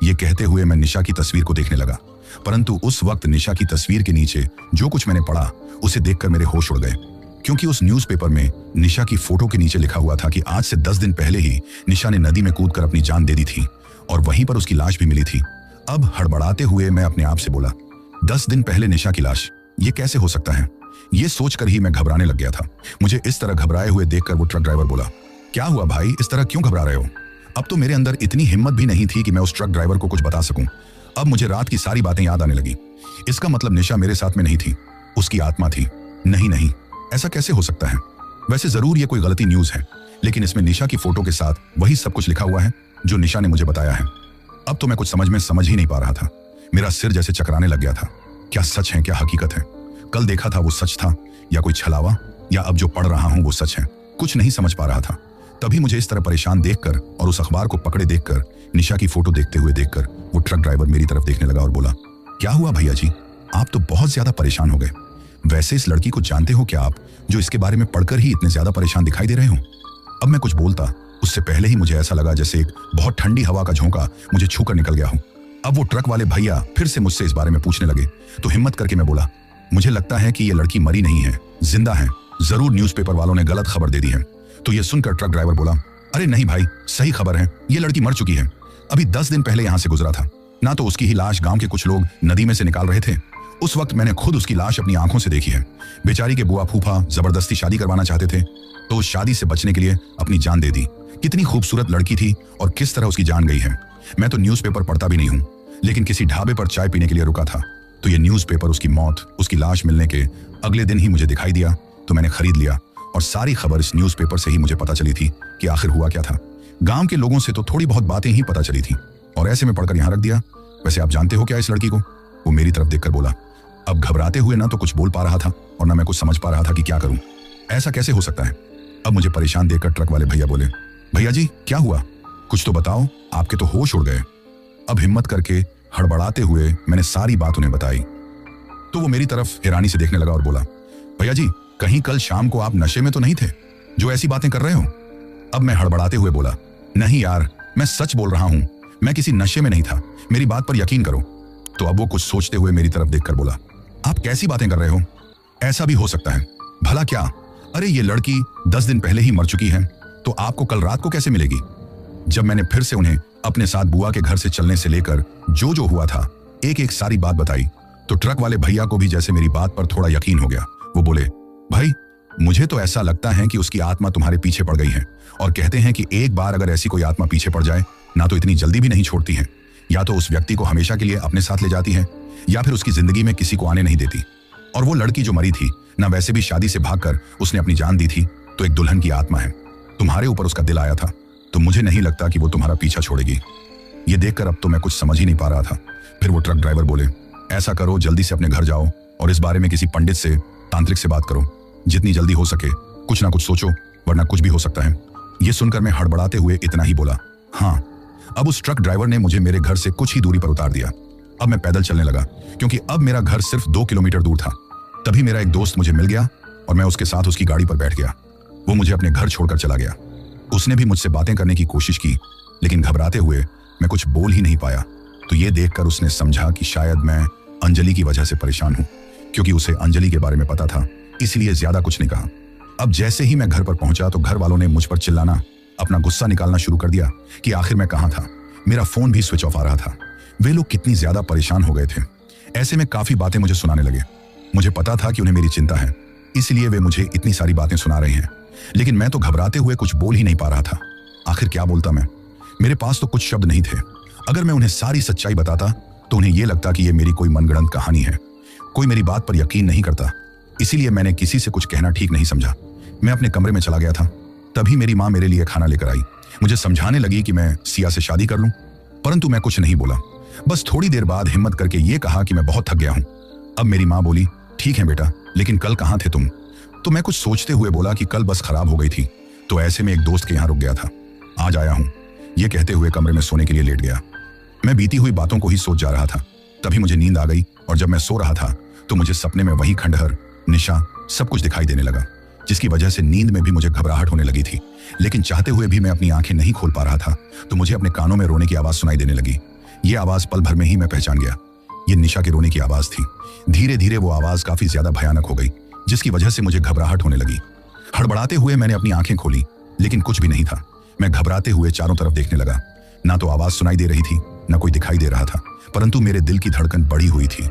ये कहते हुए मैं निशा की तस्वीर को देखने लगा, परंतु उस वक्त निशा की तस्वीर के नीचे जो कुछ मैंने पढ़ा उसे देखकर मेरे होश उड़ गए, क्योंकि उस न्यूज़पेपर में निशा की फोटो के नीचे लिखा हुआ था कि आज से 10 दिन पहले ही निशा ने नदी में कूदकर अपनी जान दे दी थी और वहीं पर उसकी लाश भी मिली थी। अब हड़बड़ाते हुए मैं अपने आप से बोला, 10 दिन पहले निशा की लाश, ये कैसे हो सकता है? ये सोचकर ही मैं घबराने लग गया था। मुझे इस तरह घबराए हुए देखकर वो ट्रक ड्राइवर बोला, क्या हुआ भाई, इस तरह क्यों घबरा रहे हो? अब तो मेरे अंदर इतनी हिम्मत भी नहीं थी कि मैं उस ट्रक ड्राइवर को कुछ बता सकूं। अब मुझे रात की सारी बातें याद आने लगी। इसका मतलब निशा मेरे साथ में नहीं थी, उसकी आत्मा थी। नहीं नहीं, ऐसा कैसे हो सकता है? वैसे जरूर ये कोई गलती न्यूज है, लेकिन इसमें निशा की फोटो के साथ वही सब कुछ लिखा हुआ है जो निशा ने मुझे बताया है। अब तो मैं कुछ समझ ही नहीं पा रहा था। मेरा सिर जैसे चकराने लग गया था। क्या सच है, क्या हकीकत है? कल देखा था वो सच था या कोई छलावा, या अब जो पढ़ रहा हूं वो सच है? कुछ नहीं समझ पा रहा था। तभी मुझे इस तरह परेशान देखकर और उस अखबार को पकड़े देखकर, निशा की फोटो देखते हुए देखकर वो ट्रक ड्राइवर मेरी तरफ देखने लगा और बोला, क्या हुआ भैया जी, आप तो बहुत ज्यादा परेशान हो गए। वैसे इस लड़की को जानते हो क्या आप, जो इसके बारे में पढ़कर ही इतने ज्यादा परेशान दिखाई दे रहे हो? अब मैं कुछ बोलता उससे पहले ही मुझे ऐसा लगा जैसे एक बहुत ठंडी हवा का झोंका मुझे छूकर निकल गया हो। अब वो ट्रक वाले भैया फिर से मुझसे इस बारे में पूछने लगे तो हिम्मत करके मैं बोला, मुझे लगता है कि ये लड़की मरी नहीं है, जिंदा है। जरूर न्यूज़पेपर वालों ने गलत खबर दे दी है। तो ये सुनकर ट्रक ड्राइवर बोला, अरे नहीं भाई, सही खबर है, ये लड़की मर चुकी है। अभी 10 दिन पहले यहाँ से गुजरा था ना, तो उसकी ही लाश गांव के कुछ लोग नदी में से निकाल रहे थे। उस वक्त मैंने खुद उसकी लाश अपनी आंखों से देखी है। बेचारी के बुआ फूफा जबरदस्ती शादी करवाना चाहते थे, तो उस शादी से बचने के लिए अपनी जान दे दी। कितनी खूबसूरत लड़की थी और किस तरह उसकी जान गई है। मैं तो न्यूज़पेपर पढ़ता भी नहीं हूँ, लेकिन किसी ढाबे पर चाय पीने के लिए रुका था, तो ये न्यूज़पेपर उसकी मौत, उसकी लाश मिलने के अगले दिन ही मुझे दिखाई दिया, तो मैंने खरीद लिया। और सारी खबर इस न्यूज़पेपर से ही मुझे पता चली थी कि आखिर हुआ क्या था। गांव के लोगों से तो थोड़ी बहुत बातें ही पता चली थी, और ऐसे में पढ़कर यहाँ रख दिया। वैसे आप जानते हो क्या इस लड़की को? वो मेरी तरफ देखकर बोला। अब घबराते हुए ना तो कुछ बोल पा रहा था और ना मैं कुछ समझ पा रहा था कि क्या करूं। ऐसा कैसे हो सकता है? अब मुझे परेशान देखकर ट्रक वाले भैया बोले, भैया जी क्या हुआ, कुछ तो बताओ, आपके तो होश उड़ गए। अब हिम्मत करके हड़बड़ाते हुए मैंने सारी बात उन्हें बताई, तो वो मेरी तरफ हैरानी से देखने लगा और बोला, भैया जी कहीं कल शाम को आप नशे में तो नहीं थे जो ऐसी बातें कर रहे हो? अब मैं हड़बड़ाते हुए बोला, नहीं यार, मैं सच बोल रहा हूं, मैं किसी नशे में नहीं था, मेरी बात पर यकीन करो। तो अब वो कुछ सोचते हुए मेरी तरफ देखकर बोला, आप कैसी बातें कर रहे हो? ऐसा भी हो सकता है? भला क्या? अरे ये लड़की 10 दिन पहले ही मर चुकी है, तो आपको कल रात को कैसे मिलेगी? जब मैंने फिर से उन्हें अपने साथ बुआ के घर से चलने से लेकर जो जो हुआ था एक एक सारी बात बताई, तो ट्रक वाले भैया को भी जैसे मेरी बात पर थोड़ा यकीन हो गया। वो बोले, भाई मुझे तो ऐसा लगता है कि उसकी आत्मा तुम्हारे पीछे पड़ गई है, और कहते हैं कि एक बार अगर ऐसी कोई आत्मा पीछे पड़ जाए ना तो इतनी जल्दी भी नहीं छोड़ती है। या तो उस व्यक्ति को हमेशा के लिए अपने साथ ले जाती है, या फिर उसकी जिंदगी में किसी को आने नहीं देती। और वो लड़की जो मरी थी ना, वैसे भी शादी से भागकर उसने अपनी जान दी थी, तो एक दुल्हन की आत्मा है। तुम्हारे ऊपर उसका दिल आया था, तो मुझे नहीं लगता कि वो तुम्हारा पीछा छोड़ेगी। ये देखकर अब तो मैं कुछ समझ ही नहीं पा रहा था। फिर वो ट्रक ड्राइवर बोले, ऐसा करो, जल्दी से अपने घर जाओ और इस बारे में किसी पंडित से, तांत्रिक से बात करो। जितनी जल्दी हो सके कुछ ना कुछ सोचो, वरना कुछ भी हो सकता है। ये सुनकर मैं हड़बड़ाते हुए इतना ही बोला, हाँ। अब उस ट्रक ड्राइवर ने मुझे मेरे घर से कुछ ही दूरी पर उतार दिया। अब मैं पैदल चलने लगा, क्योंकि अब मेरा घर सिर्फ 2 किलोमीटर दूर था। तभी मेरा एक दोस्त मुझे मिल गया और मैं उसके साथ उसकी गाड़ी पर बैठ गया। वो मुझे अपने घर छोड़कर चला गया। उसने भी मुझसे बातें करने की कोशिश की, लेकिन घबराते हुए मैं कुछ बोल ही नहीं पाया। तो ये देखकर उसने समझा कि शायद मैं अंजलि की वजह से परेशान हूं, क्योंकि उसे अंजलि के बारे में पता था, इसलिए ज्यादा कुछ नहीं कहा। अब जैसे ही मैं घर पर पहुंचा तो घर वालों ने मुझ पर चिल्लाना, अपना गुस्सा निकालना शुरू कर दिया कि आखिर मैं कहां था। मेरा फोन भी स्विच ऑफ आ रहा था। वे लोग कितनी ज्यादा परेशान हो गए थे। ऐसे में काफी बातें मुझे सुनाने लगे। मुझे पता था कि उन्हें मेरी चिंता है, इसलिए वे मुझे इतनी सारी बातें सुना रहे हैं, लेकिन मैं तो घबराते हुए कुछ बोल ही नहीं पा रहा था। आखिर क्या बोलता मैं? मेरे पास तो कुछ शब्द नहीं थे। अगर मैं उन्हें सारी सच्चाई बताता तो उन्हें यह लगता कि यह मेरी कोई मनगढ़ंत कहानी है। कोई मेरी बात पर यकीन नहीं करता, इसीलिए मैंने किसी से कुछ कहना ठीक नहीं समझा। मैं अपने कमरे में चला गया था। तभी मेरी माँ मेरे लिए खाना लेकर आई। मुझे समझाने लगी कि मैं सिया से शादी कर लूं, परंतु मैं कुछ नहीं बोला। बस थोड़ी देर बाद हिम्मत करके ये कहा कि मैं बहुत थक गया हूं। अब मेरी माँ बोली, ठीक है बेटा, लेकिन कल कहाँ थे तुम? तो मैं कुछ सोचते हुए बोला कि कल बस खराब हो गई थी, तो ऐसे में एक दोस्त के यहाँ रुक गया था, आज आया हूं। ये कहते हुए कमरे में सोने के लिए लेट गया। मैं बीती हुई बातों को ही सोच जा रहा था। तभी मुझे नींद आ गई, और जब मैं सो रहा था तो मुझे सपने में वही खंडहर, निशा, सब कुछ दिखाई देने लगा, जिसकी वजह से नींद में भी मुझे घबराहट होने लगी थी। लेकिन चाहते हुए भी मैं अपनी आंखें नहीं खोल पा रहा था, तो मुझे अपने कानों में रोने की आवाज सुनाई देने लगी। ये आवाज पल भर में ही मैं पहचान गया। ये निशा के रोने की आवाज थी। धीरे धीरे वो आवाज काफी ज्यादा भयानक हो गई, जिसकी वजह से मुझे घबराहट होने लगी। हड़बड़ाते हुए मैंने अपनी आंखें खोली, लेकिन कुछ भी नहीं था। मैं घबराते हुए चारों तरफ देखने लगा। ना तो आवाज सुनाई दे रही थी, ना कोई दिखाई दे रहा था, परंतु मेरे दिल की धड़कन बढ़ी हुई थी।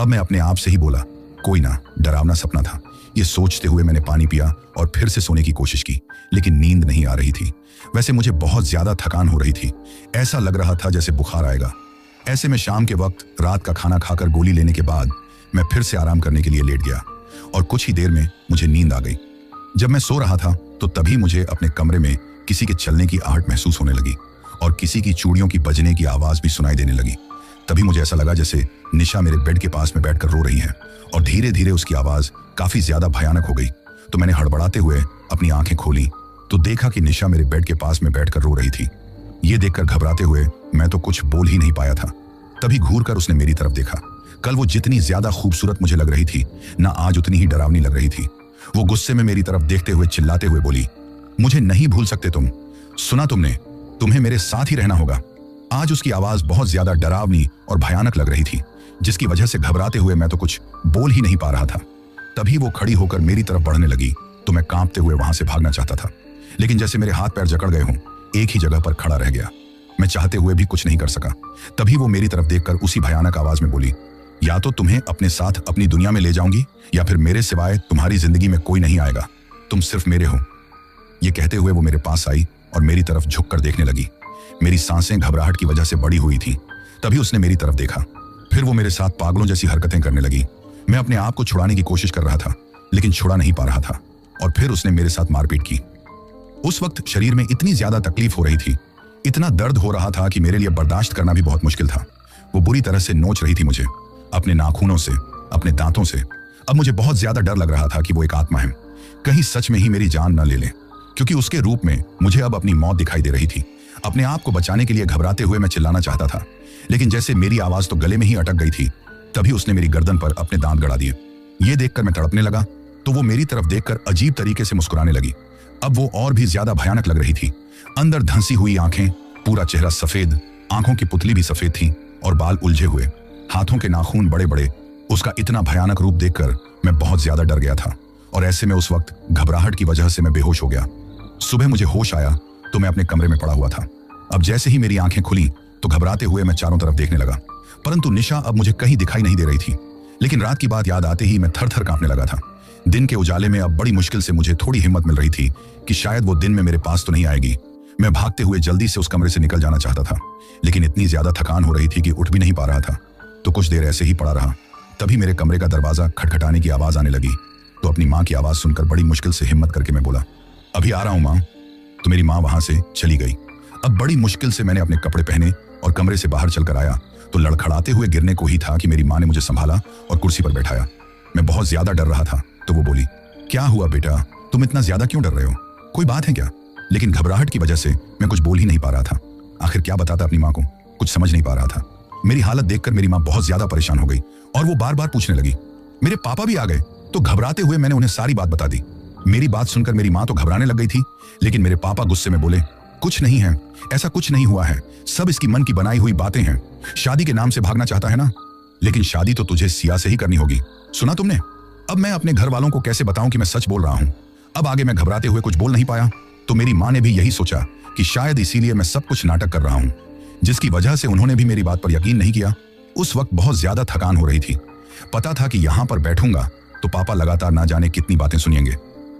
अब मैं अपने आप से ही बोला, कोई ना, डरावना सपना था। ये सोचते हुए मैंने पानी पिया और फिर से सोने की कोशिश की, लेकिन नींद नहीं आ रही थी। वैसे मुझे बहुत ज्यादा थकान हो रही थी। ऐसा लग रहा था जैसे बुखार आएगा। ऐसे में शाम के वक्त रात का खाना खाकर गोली लेने के बाद मैं फिर से आराम करने के लिए लेट गया, और कुछ ही देर में मुझे नींद आ गई। जब मैं सो रहा था तो तभी मुझे अपने कमरे में किसी के चलने की आहट महसूस होने लगी और किसी की चूड़ियों की बजने की आवाज भी सुनाई देने लगी। तभी मुझे ऐसा लगा जैसे निशा मेरे बेड के पास में बैठकर रो रही है और धीरे धीरे उसकी आवाज काफी ज्यादा भयानक हो गई। तो मैंने हड़बड़ाते हुए अपनी आंखें खोली तो देखा कि निशा मेरे बेड के पास में बैठकर रो रही थी। ये देखकर घबराते हुए मैं तो कुछ बोल ही नहीं पाया था। तभी घूरकर उसने मेरी तरफ देखा। कल वो जितनी ज्यादा खूबसूरत मुझे लग रही थी ना आज उतनी ही डरावनी लग रही थी। वो गुस्से में मेरी तरफ देखते हुए चिल्लाते हुए बोली, मुझे नहीं भूल सकते तुम, सुना तुमने, तुम्हें मेरे साथ ही रहना होगा। आज उसकी आवाज बहुत ज्यादा डरावनी और भयानक लग रही थी, जिसकी वजह से घबराते हुए मैं तो कुछ बोल ही नहीं पा रहा था। तभी वो खड़ी होकर मेरी तरफ बढ़ने लगी तो मैं कांपते हुए वहां से भागना चाहता था, लेकिन जैसे मेरे हाथ पैर जकड़ गए हों, एक ही जगह पर खड़ा रह गया। मैं चाहते हुए भी कुछ नहीं कर सका। तभी वो मेरी तरफ देखकर उसी भयानक आवाज में बोली, या तो तुम्हें अपने साथ अपनी दुनिया में ले जाऊंगी या फिर मेरे सिवाय तुम्हारी जिंदगी में कोई नहीं आएगा, तुम सिर्फ मेरे हो। ये कहते हुए वो मेरे पास आई और मेरी तरफ झुककर देखने लगी। मेरी सांसें घबराहट की वजह से बड़ी हुई थी। तभी उसने मेरी तरफ देखा, फिर वो मेरे साथ पागलों जैसी हरकतें करने लगी। मैं अपने आप को छुड़ाने की कोशिश कर रहा था लेकिन छुड़ा नहीं पा रहा था और फिर उसने मेरे साथ मारपीट की। उस वक्त शरीर में इतनी ज्यादा तकलीफ हो रही थी, इतना दर्द हो रहा था कि मेरे लिए बर्दाश्त करना भी बहुत मुश्किल था। वो बुरी तरह से नोच रही थी मुझे अपने नाखूनों से, अपने दांतों से। अब मुझे बहुत ज्यादा डर लग रहा था कि वो एक आत्मा है, कहीं सच में ही मेरी जान न ले ले, क्योंकि उसके रूप में मुझे अब अपनी मौत दिखाई दे रही थी। अपने आप को बचाने के लिए घबराते हुए मैं चिल्लाना चाहता था, लेकिन जैसे मेरी आवाज तो गले में ही अटक गई थी। तभी उसने मेरी गर्दन पर अपने दांत गड़ा दिए। ये देखकर मैं तड़पने लगा तो वो मेरी तरफ देखकर अजीब तरीके से मुस्कुराने लगी। अब वो और भी ज्यादा भयानक लग रही थी। अंदर धंसी हुई आंखें, पूरा चेहरा सफेद, आंखों की पुतली भी सफेद थी और बाल उलझे हुए, हाथों के नाखून बड़े बड़े। उसका इतना भयानक रूप देखकर मैं बहुत ज्यादा डर गया था और ऐसे में उस वक्त घबराहट की वजह से मैं बेहोश हो गया। सुबह मुझे होश आया तो मैं अपने कमरे में पड़ा हुआ था। अब जैसे ही मेरी आंखें खुली तो घबराते हुए मैं चारों तरफ देखने लगा, परंतु निशा अब मुझे कहीं दिखाई नहीं दे रही थी। लेकिन रात की बात याद आते ही मैं थर थर कांपने लगा था। दिन के उजाले में अब बड़ी मुश्किल से मुझे थोड़ी हिम्मत मिल रही थी कि शायद वो दिन में मेरे पास तो नहीं आएगी। मैं भागते हुए जल्दी से उस कमरे से निकल जाना चाहता था, लेकिन इतनी ज्यादा थकान हो रही थी कि उठ भी नहीं पा रहा था। तो कुछ देर ऐसे ही पड़ा रहा। तभी मेरे कमरे का दरवाजा खटखटाने की आवाज आने लगी। तो अपनी माँ की आवाज सुनकर बड़ी मुश्किल से हिम्मत करके मैं बोला, अभी आ रहा हूं माँ। तो मेरी माँ वहां से चली गई। अब बड़ी मुश्किल से मैंने अपने कपड़े पहने और कमरे से बाहर चलकर आया तो लड़खड़ाते हुए गिरने को ही था कि मेरी माँ ने मुझे संभाला और कुर्सी पर बैठाया। मैं बहुत ज्यादा डर रहा था तो वो बोली, क्या हुआ बेटा, तुम इतना ज्यादा क्यों डर रहे हो, कोई बात है क्या? लेकिन घबराहट की वजह से मैं कुछ बोल ही नहीं पा रहा था। आखिर क्या बताता अपनी माँ को, कुछ समझ नहीं पा रहा था। मेरी हालत देखकर मेरी माँ बहुत ज्यादा परेशान हो गई और वो बार बार पूछने लगी। मेरे पापा भी आ गए तो घबराते हुए मैंने उन्हें सारी बात बता दी। मेरी बात सुनकर मेरी माँ तो घबराने लग गई थी, लेकिन मेरे पापा गुस्से में बोले, कुछ नहीं है, ऐसा कुछ नहीं हुआ है, सब इसकी मन की बनाई हुई बातें हैं। शादी के नाम से भागना चाहता है ना, लेकिन शादी तो तुझे सिया से ही करनी होगी, सुना तुमने? अब मैं अपने घर वालों को कैसे बताऊं कि मैं सच बोल रहा हूं? अब आगे मैं घबराते हुए कुछ बोल नहीं पाया तो मेरी माँ ने भी यही सोचा कि शायद इसीलिए मैं सब कुछ नाटक कर रहा हूं, जिसकी वजह से उन्होंने भी मेरी बात पर यकीन नहीं किया। उस वक्त बहुत ज्यादा थकान हो रही थी। पता था कि यहां पर बैठूंगा तो पापा लगातार ना जाने कितनी बातें सुनिएंगे,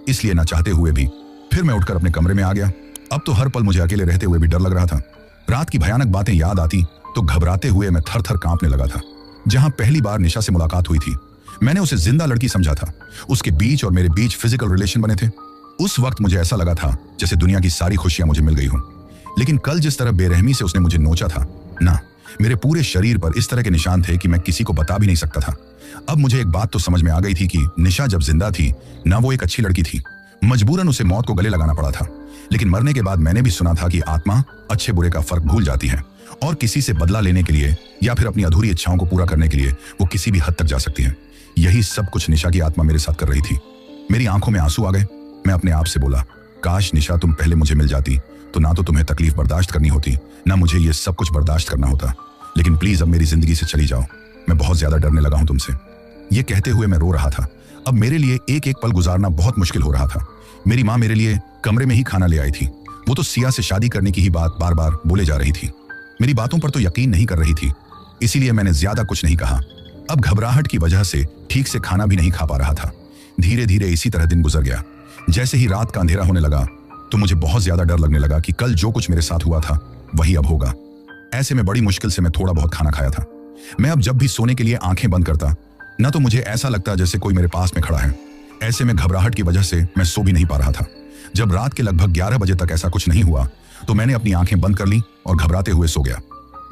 इसलिए ना चाहते हुए भी फिर मैं उठकर अपने कमरे में आ गया। अब तो हर पल मुझे अकेले रहते हुए भी डर लग रहा था। रात की भयानक बातें याद आती तो घबराते हुए मैं थर थर कांपने लगा था। जहां पहली बार निशा से मुलाकात हुई थी, मैंने उसे जिंदा लड़की समझा था। उसके बीच और मेरे बीच फिजिकल रिलेशन बने थे। उस वक्त मुझे ऐसा लगा था जैसे दुनिया की सारी खुशियां मुझे मिल गई हों। लेकिन कल जिस तरह बेरहमी से उसने मुझे नोचा था ना, मेरे पूरे शरीर पर इस तरह के निशान थे कि मैं किसी को बता भी नहीं सकता था। अब मुझे एक बात तो समझ में आ गई थी कि निशा जब जिंदा थी ना वो एक अच्छी लड़की थी। मजबूरन उसे मौत को गले लगाना पड़ा था, लेकिन मरने के बाद मैंने भी सुना था कि आत्मा अच्छे बुरे का फर्क भूल जाती है और किसी से बदला लेने के लिए या फिर अपनी अधूरी इच्छाओं को पूरा करने के लिए वो किसी भी हद तक जा सकती है। यही सब कुछ निशा की आत्मा मेरे साथ कर रही थी। मेरी आंखों में आंसू आ गए। मैं अपने आप से बोला, काश निशा तुम पहले मुझे मिल जाती तो ना तो तुम्हें तकलीफ बर्दाश्त करनी होती, ना मुझे ये सब कुछ बर्दाश्त करना होता। लेकिन प्लीज अब मेरी जिंदगी से चली जाओ, मैं बहुत ज्यादा डरने लगा हूं तुमसे। ये कहते हुए मैं रो रहा था। अब मेरे लिए एक एक पल गुजारना बहुत मुश्किल हो रहा था। मेरी माँ मेरे लिए कमरे में ही खाना ले आई थी। वो तो सिया से शादी करने की ही बात बार बार बोले जा रही थी। मेरी बातों पर तो यकीन नहीं कर रही थी, इसीलिए मैंने ज्यादा कुछ नहीं कहा। अब घबराहट की वजह से ठीक से खाना भी नहीं खा पा रहा था। धीरे धीरे इसी तरह दिन गुजर गया। जैसे ही रात का अंधेरा होने लगा तो मुझे बहुत ज्यादा डर लगने लगा कि कल जो कुछ मेरे साथ हुआ था वही अब होगा। ऐसे में बड़ी मुश्किल से मैं थोड़ा बहुत खाना खाया था। मैं अब जब भी सोने के लिए आंखें बंद करता ना तो मुझे ऐसा लगता जैसे कोई मेरे पास में खड़ा है। ऐसे में घबराहट की वजह से मैं सो भी नहीं पा रहा था। जब रात के लगभग 11 बजे तक ऐसा कुछ नहीं हुआ तो मैंने अपनी आंखें बंद कर ली और घबराते हुए सो गया।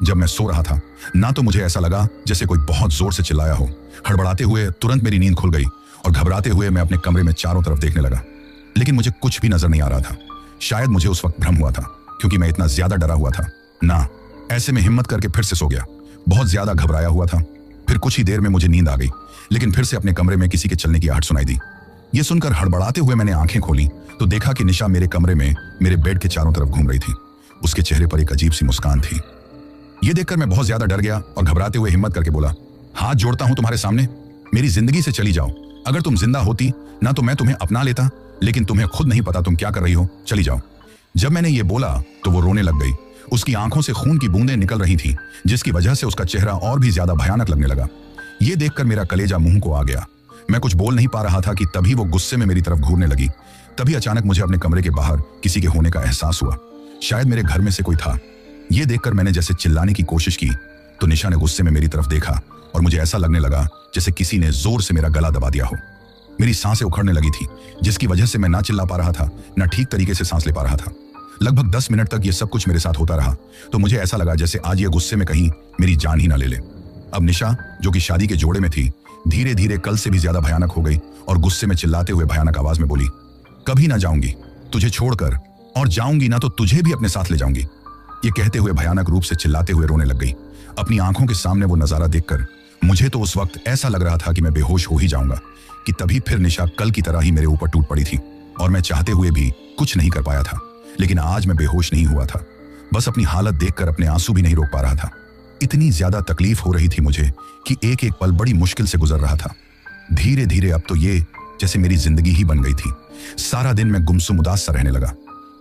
जब मैं सो रहा था ना तो मुझे ऐसा लगा जैसे कोई बहुत जोर से चिल्लाया हो। हड़बड़ाते हुए तुरंत मेरी नींद खुल गई और घबराते हुए मैं अपने कमरे में चारों तरफ देखने लगा, लेकिन मुझे कुछ भी नजर नहीं आ रहा था। शायद मुझे उस वक्त भ्रम हुआ था क्योंकि मैं इतना ज्यादा डरा हुआ था ना। ऐसे में हिम्मत करके फिर से सो गया। बहुत ज्यादा घबराया हुआ था। फिर कुछ ही देर में मुझे नींद आ गई, लेकिन फिर से अपने कमरे में किसी के चलने की आहट सुनाई दी। ये सुनकर हड़बड़ाते हुए मैंने आंखें खोली तो देखा कि निशा मेरे कमरे में मेरे बेड के चारों तरफ घूम रही थी। उसके चेहरे पर एक अजीब सी मुस्कान थी। ये देखकर मैं बहुत ज्यादा डर गया और घबराते हुए हिम्मत करके बोला, हाथ जोड़ता हूं तुम्हारे सामने, मेरी जिंदगी से चली जाओ। अगर तुम जिंदा होती ना तो मैं तुम्हें अपना लेता, लेकिन तुम्हें खुद नहीं पता तुम क्या कर रही हो, चली जाओ। जब मैंने ये बोला तो वो रोने लग गई। उसकी आंखों से खून की बूंदें निकल रही थी, जिसकी वजह से उसका चेहरा और भी ज्यादा भयानक लगने लगा। ये देखकर मेरा कलेजा मुंह को आ गया। मैं कुछ बोल नहीं पा रहा था कि तभी वो गुस्से में मेरी तरफ घूरने लगी। तभी अचानक मुझे अपने कमरे के बाहर किसी के होने का एहसास हुआ। शायद मेरे घर में से कोई था। ये देखकर मैंने जैसे चिल्लाने की कोशिश की तो निशा ने गुस्से में मेरी तरफ देखा और मुझे ऐसा लगने लगा जैसे किसी ने जोर से मेरा गला दबा दिया हो। मेरी सांसें उखड़ने लगी थी, जिसकी वजह से मैं ना चिल्ला पा रहा था ना ठीक तरीके से सांस ले पा रहा था। लगभग 10 मिनट तक ये सब कुछ मेरे साथ होता रहा तो मुझे ऐसा लगा जैसे आज ये गुस्से में कहीं मेरी जान ही ना ले ले। अब निशा, जो कि शादी के जोड़े में थी, धीरे धीरे कल से भी ज्यादा भयानक हो गई और गुस्से में चिल्लाते हुए भयानक आवाज में बोली, कभी ना जाऊंगी तुझे छोड़कर, और जाऊंगी ना तो तुझे भी अपने साथ ले जाऊंगी। ये कहते हुए भयानक रूप से चिल्लाते हुए रोने लग गई। अपनी आंखों के सामने वो नजारा देखकर मुझे तो उस वक्त ऐसा लग रहा था कि मैं बेहोश हो ही जाऊंगा कि तभी फिर निशा कल की तरह ही मेरे ऊपर टूट पड़ी थी और मैं चाहते हुए भी कुछ नहीं कर पाया था। लेकिन आज मैं बेहोश नहीं हुआ था, बस अपनी हालत देखकर अपने आंसू भी नहीं रोक पा रहा था। इतनी ज्यादा तकलीफ हो रही थी मुझे कि एक एक पल बड़ी मुश्किल से गुजर रहा था। धीरे धीरे अब तो ये जैसे मेरी जिंदगी ही बन गई थी। सारा दिन मैं गुमसुम उदास सा रहने लगा,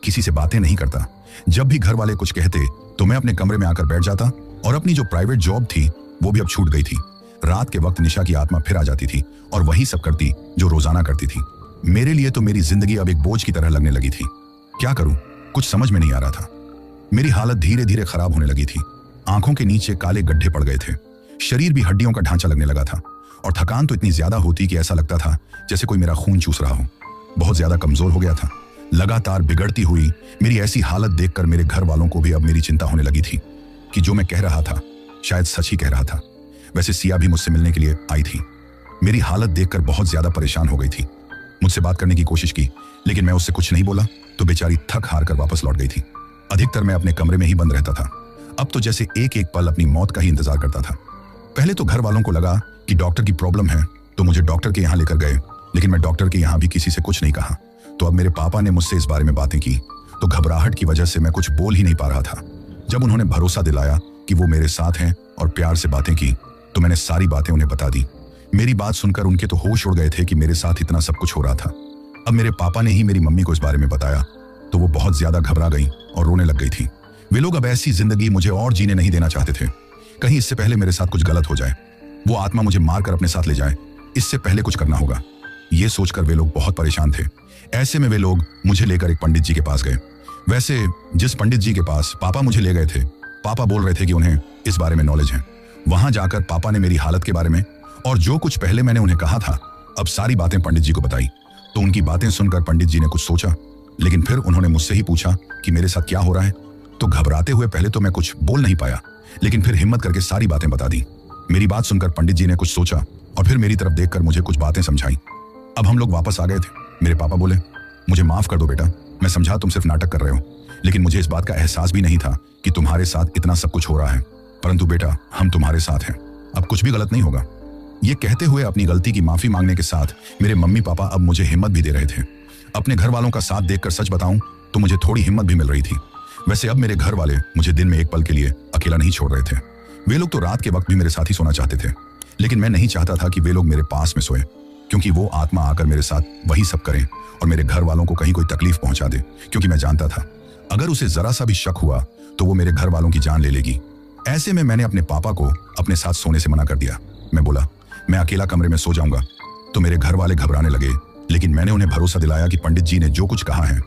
किसी से बातें नहीं करता। जब भी घर वाले कुछ कहते तो मैं अपने कमरे में आकर बैठ जाता और अपनी जो प्राइवेट जॉब थी वो भी अब छूट गई थी। रात के वक्त निशा की आत्मा फिर आ जाती थी और वही सब करती जो रोजाना करती थी। मेरे लिए तो मेरी जिंदगी अब एक बोझ की तरह लगने लगी थी। क्या करूं, कुछ समझ में नहीं आ रहा था। मेरी हालत धीरे धीरे खराब होने लगी थी। आंखों के नीचे काले गड्ढे पड़ गए थे। शरीर भी हड्डियों का ढांचा लगने लगा था और थकान तो इतनी ज्यादा होती कि ऐसा लगता था जैसे कोई मेरा खून चूस रहा हो। बहुत ज्यादा कमजोर हो गया था। लगातार बिगड़ती हुई मेरी ऐसी हालत देखकर मेरे घर वालों को भी अब मेरी चिंता होने लगी थी कि जो मैं कह रहा था शायद सच ही कह रहा था। वैसे सिया भी मुझसे मिलने के लिए आई थी। मेरी हालत देखकर बहुत ज्यादा परेशान हो गई थी। मुझसे बात करने की कोशिश की, लेकिन मैं उससे कुछ नहीं बोला तो बेचारी थक हार कर वापस लौट गई थी। अधिकतर मैं अपने कमरे में ही बंद रहता था। अब तो जैसे एक एक पल अपनी मौत का ही इंतजार करता था। पहले तो घर वालों को लगा कि डॉक्टर की प्रॉब्लम है तो मुझे डॉक्टर के यहाँ लेकर गए, लेकिन मैं डॉक्टर के यहाँ भी किसी से कुछ नहीं कहा। तो अब मेरे पापा ने मुझसे इस बारे में बातें की तो घबराहट की वजह से मैं कुछ बोल ही नहीं पा रहा था। जब उन्होंने भरोसा दिलाया कि वो मेरे साथ हैं और प्यार से बातें की तो मैंने सारी बातें उन्हें बता दी। मेरी बात सुनकर उनके तो होश उड़ गए थे कि मेरे साथ इतना सब कुछ हो रहा था। अब मेरे पापा ने ही मेरी मम्मी को इस बारे में बताया तो वो बहुत ज्यादा घबरा गई और रोने लग गई थी। वे लोग अब ऐसी जिंदगी मुझे और जीने नहीं देना चाहते थे। कहीं इससे पहले मेरे साथ कुछ गलत हो जाए, वो आत्मा मुझे मारकर अपने साथ ले जाए, इससे पहले कुछ करना होगा। ये सोचकर वे लोग बहुत परेशान थे। ऐसे में वे लोग मुझे लेकर एक पंडित जी के पास गए। वैसे जिस पंडित जी के पास पापा मुझे ले गए थे, पापा बोल रहे थे कि उन्हें इस बारे में नॉलेज है। वहां जाकर पापा ने मेरी हालत के बारे में और जो कुछ पहले मैंने उन्हें कहा था अब सारी बातें पंडित जी को बताई। तो उनकी बातें सुनकर पंडित जी ने कुछ सोचा, लेकिन फिर उन्होंने मुझसे ही पूछा कि मेरे साथ क्या हो रहा है। तो घबराते हुए पहले तो मैं कुछ बोल नहीं पाया, लेकिन फिर हिम्मत करके सारी बातें बता दी। मेरी बात सुनकर पंडित जी ने कुछ सोचा और फिर मेरी तरफ देखकर मुझे कुछ बातें समझाई। अब हम लोग वापस आ गए थे। मेरे पापा बोले, मुझे माफ कर दो बेटा, मैं समझा तुम सिर्फ नाटक कर रहे हो, लेकिन मुझे इस बात का एहसास भी नहीं था कि तुम्हारे साथ इतना सब कुछ हो रहा है। परंतु बेटा, हम तुम्हारे साथ हैं, अब कुछ भी गलत नहीं होगा। ये कहते हुए अपनी गलती की माफी मांगने के साथ मेरे मम्मी पापा अब मुझे हिम्मत भी दे रहे थे। अपने घर वालों का साथ देखकर सच बताऊं तो मुझे थोड़ी हिम्मत भी मिल रही थी। वैसे अब मेरे घर वाले मुझे दिन में एक पल के लिए अकेला नहीं छोड़ रहे थे। वे लोग तो रात के वक्त भी मेरे साथ ही सोना चाहते थे, लेकिन मैं नहीं चाहता था कि वे लोग मेरे पास में सोए, क्योंकि वो आत्मा आकर मेरे साथ वही सब करें और मेरे घर वालों को कहीं कोई तकलीफ पहुंचा दे। क्योंकि मैं जानता था अगर उसे जरा सा भी शक हुआ तो वो मेरे घर वालों की जान ले लेगी। ऐसे में मैंने अपने पापा को अपने साथ सोने से मना कर दिया। मैं बोला, मैं अकेला कमरे में सो जाऊंगा। तो मेरे घर वाले घबराने लगे, लेकिन मैंने उन्हें भरोसा दिलाया कि पंडित जी ने जो कुछ कहा है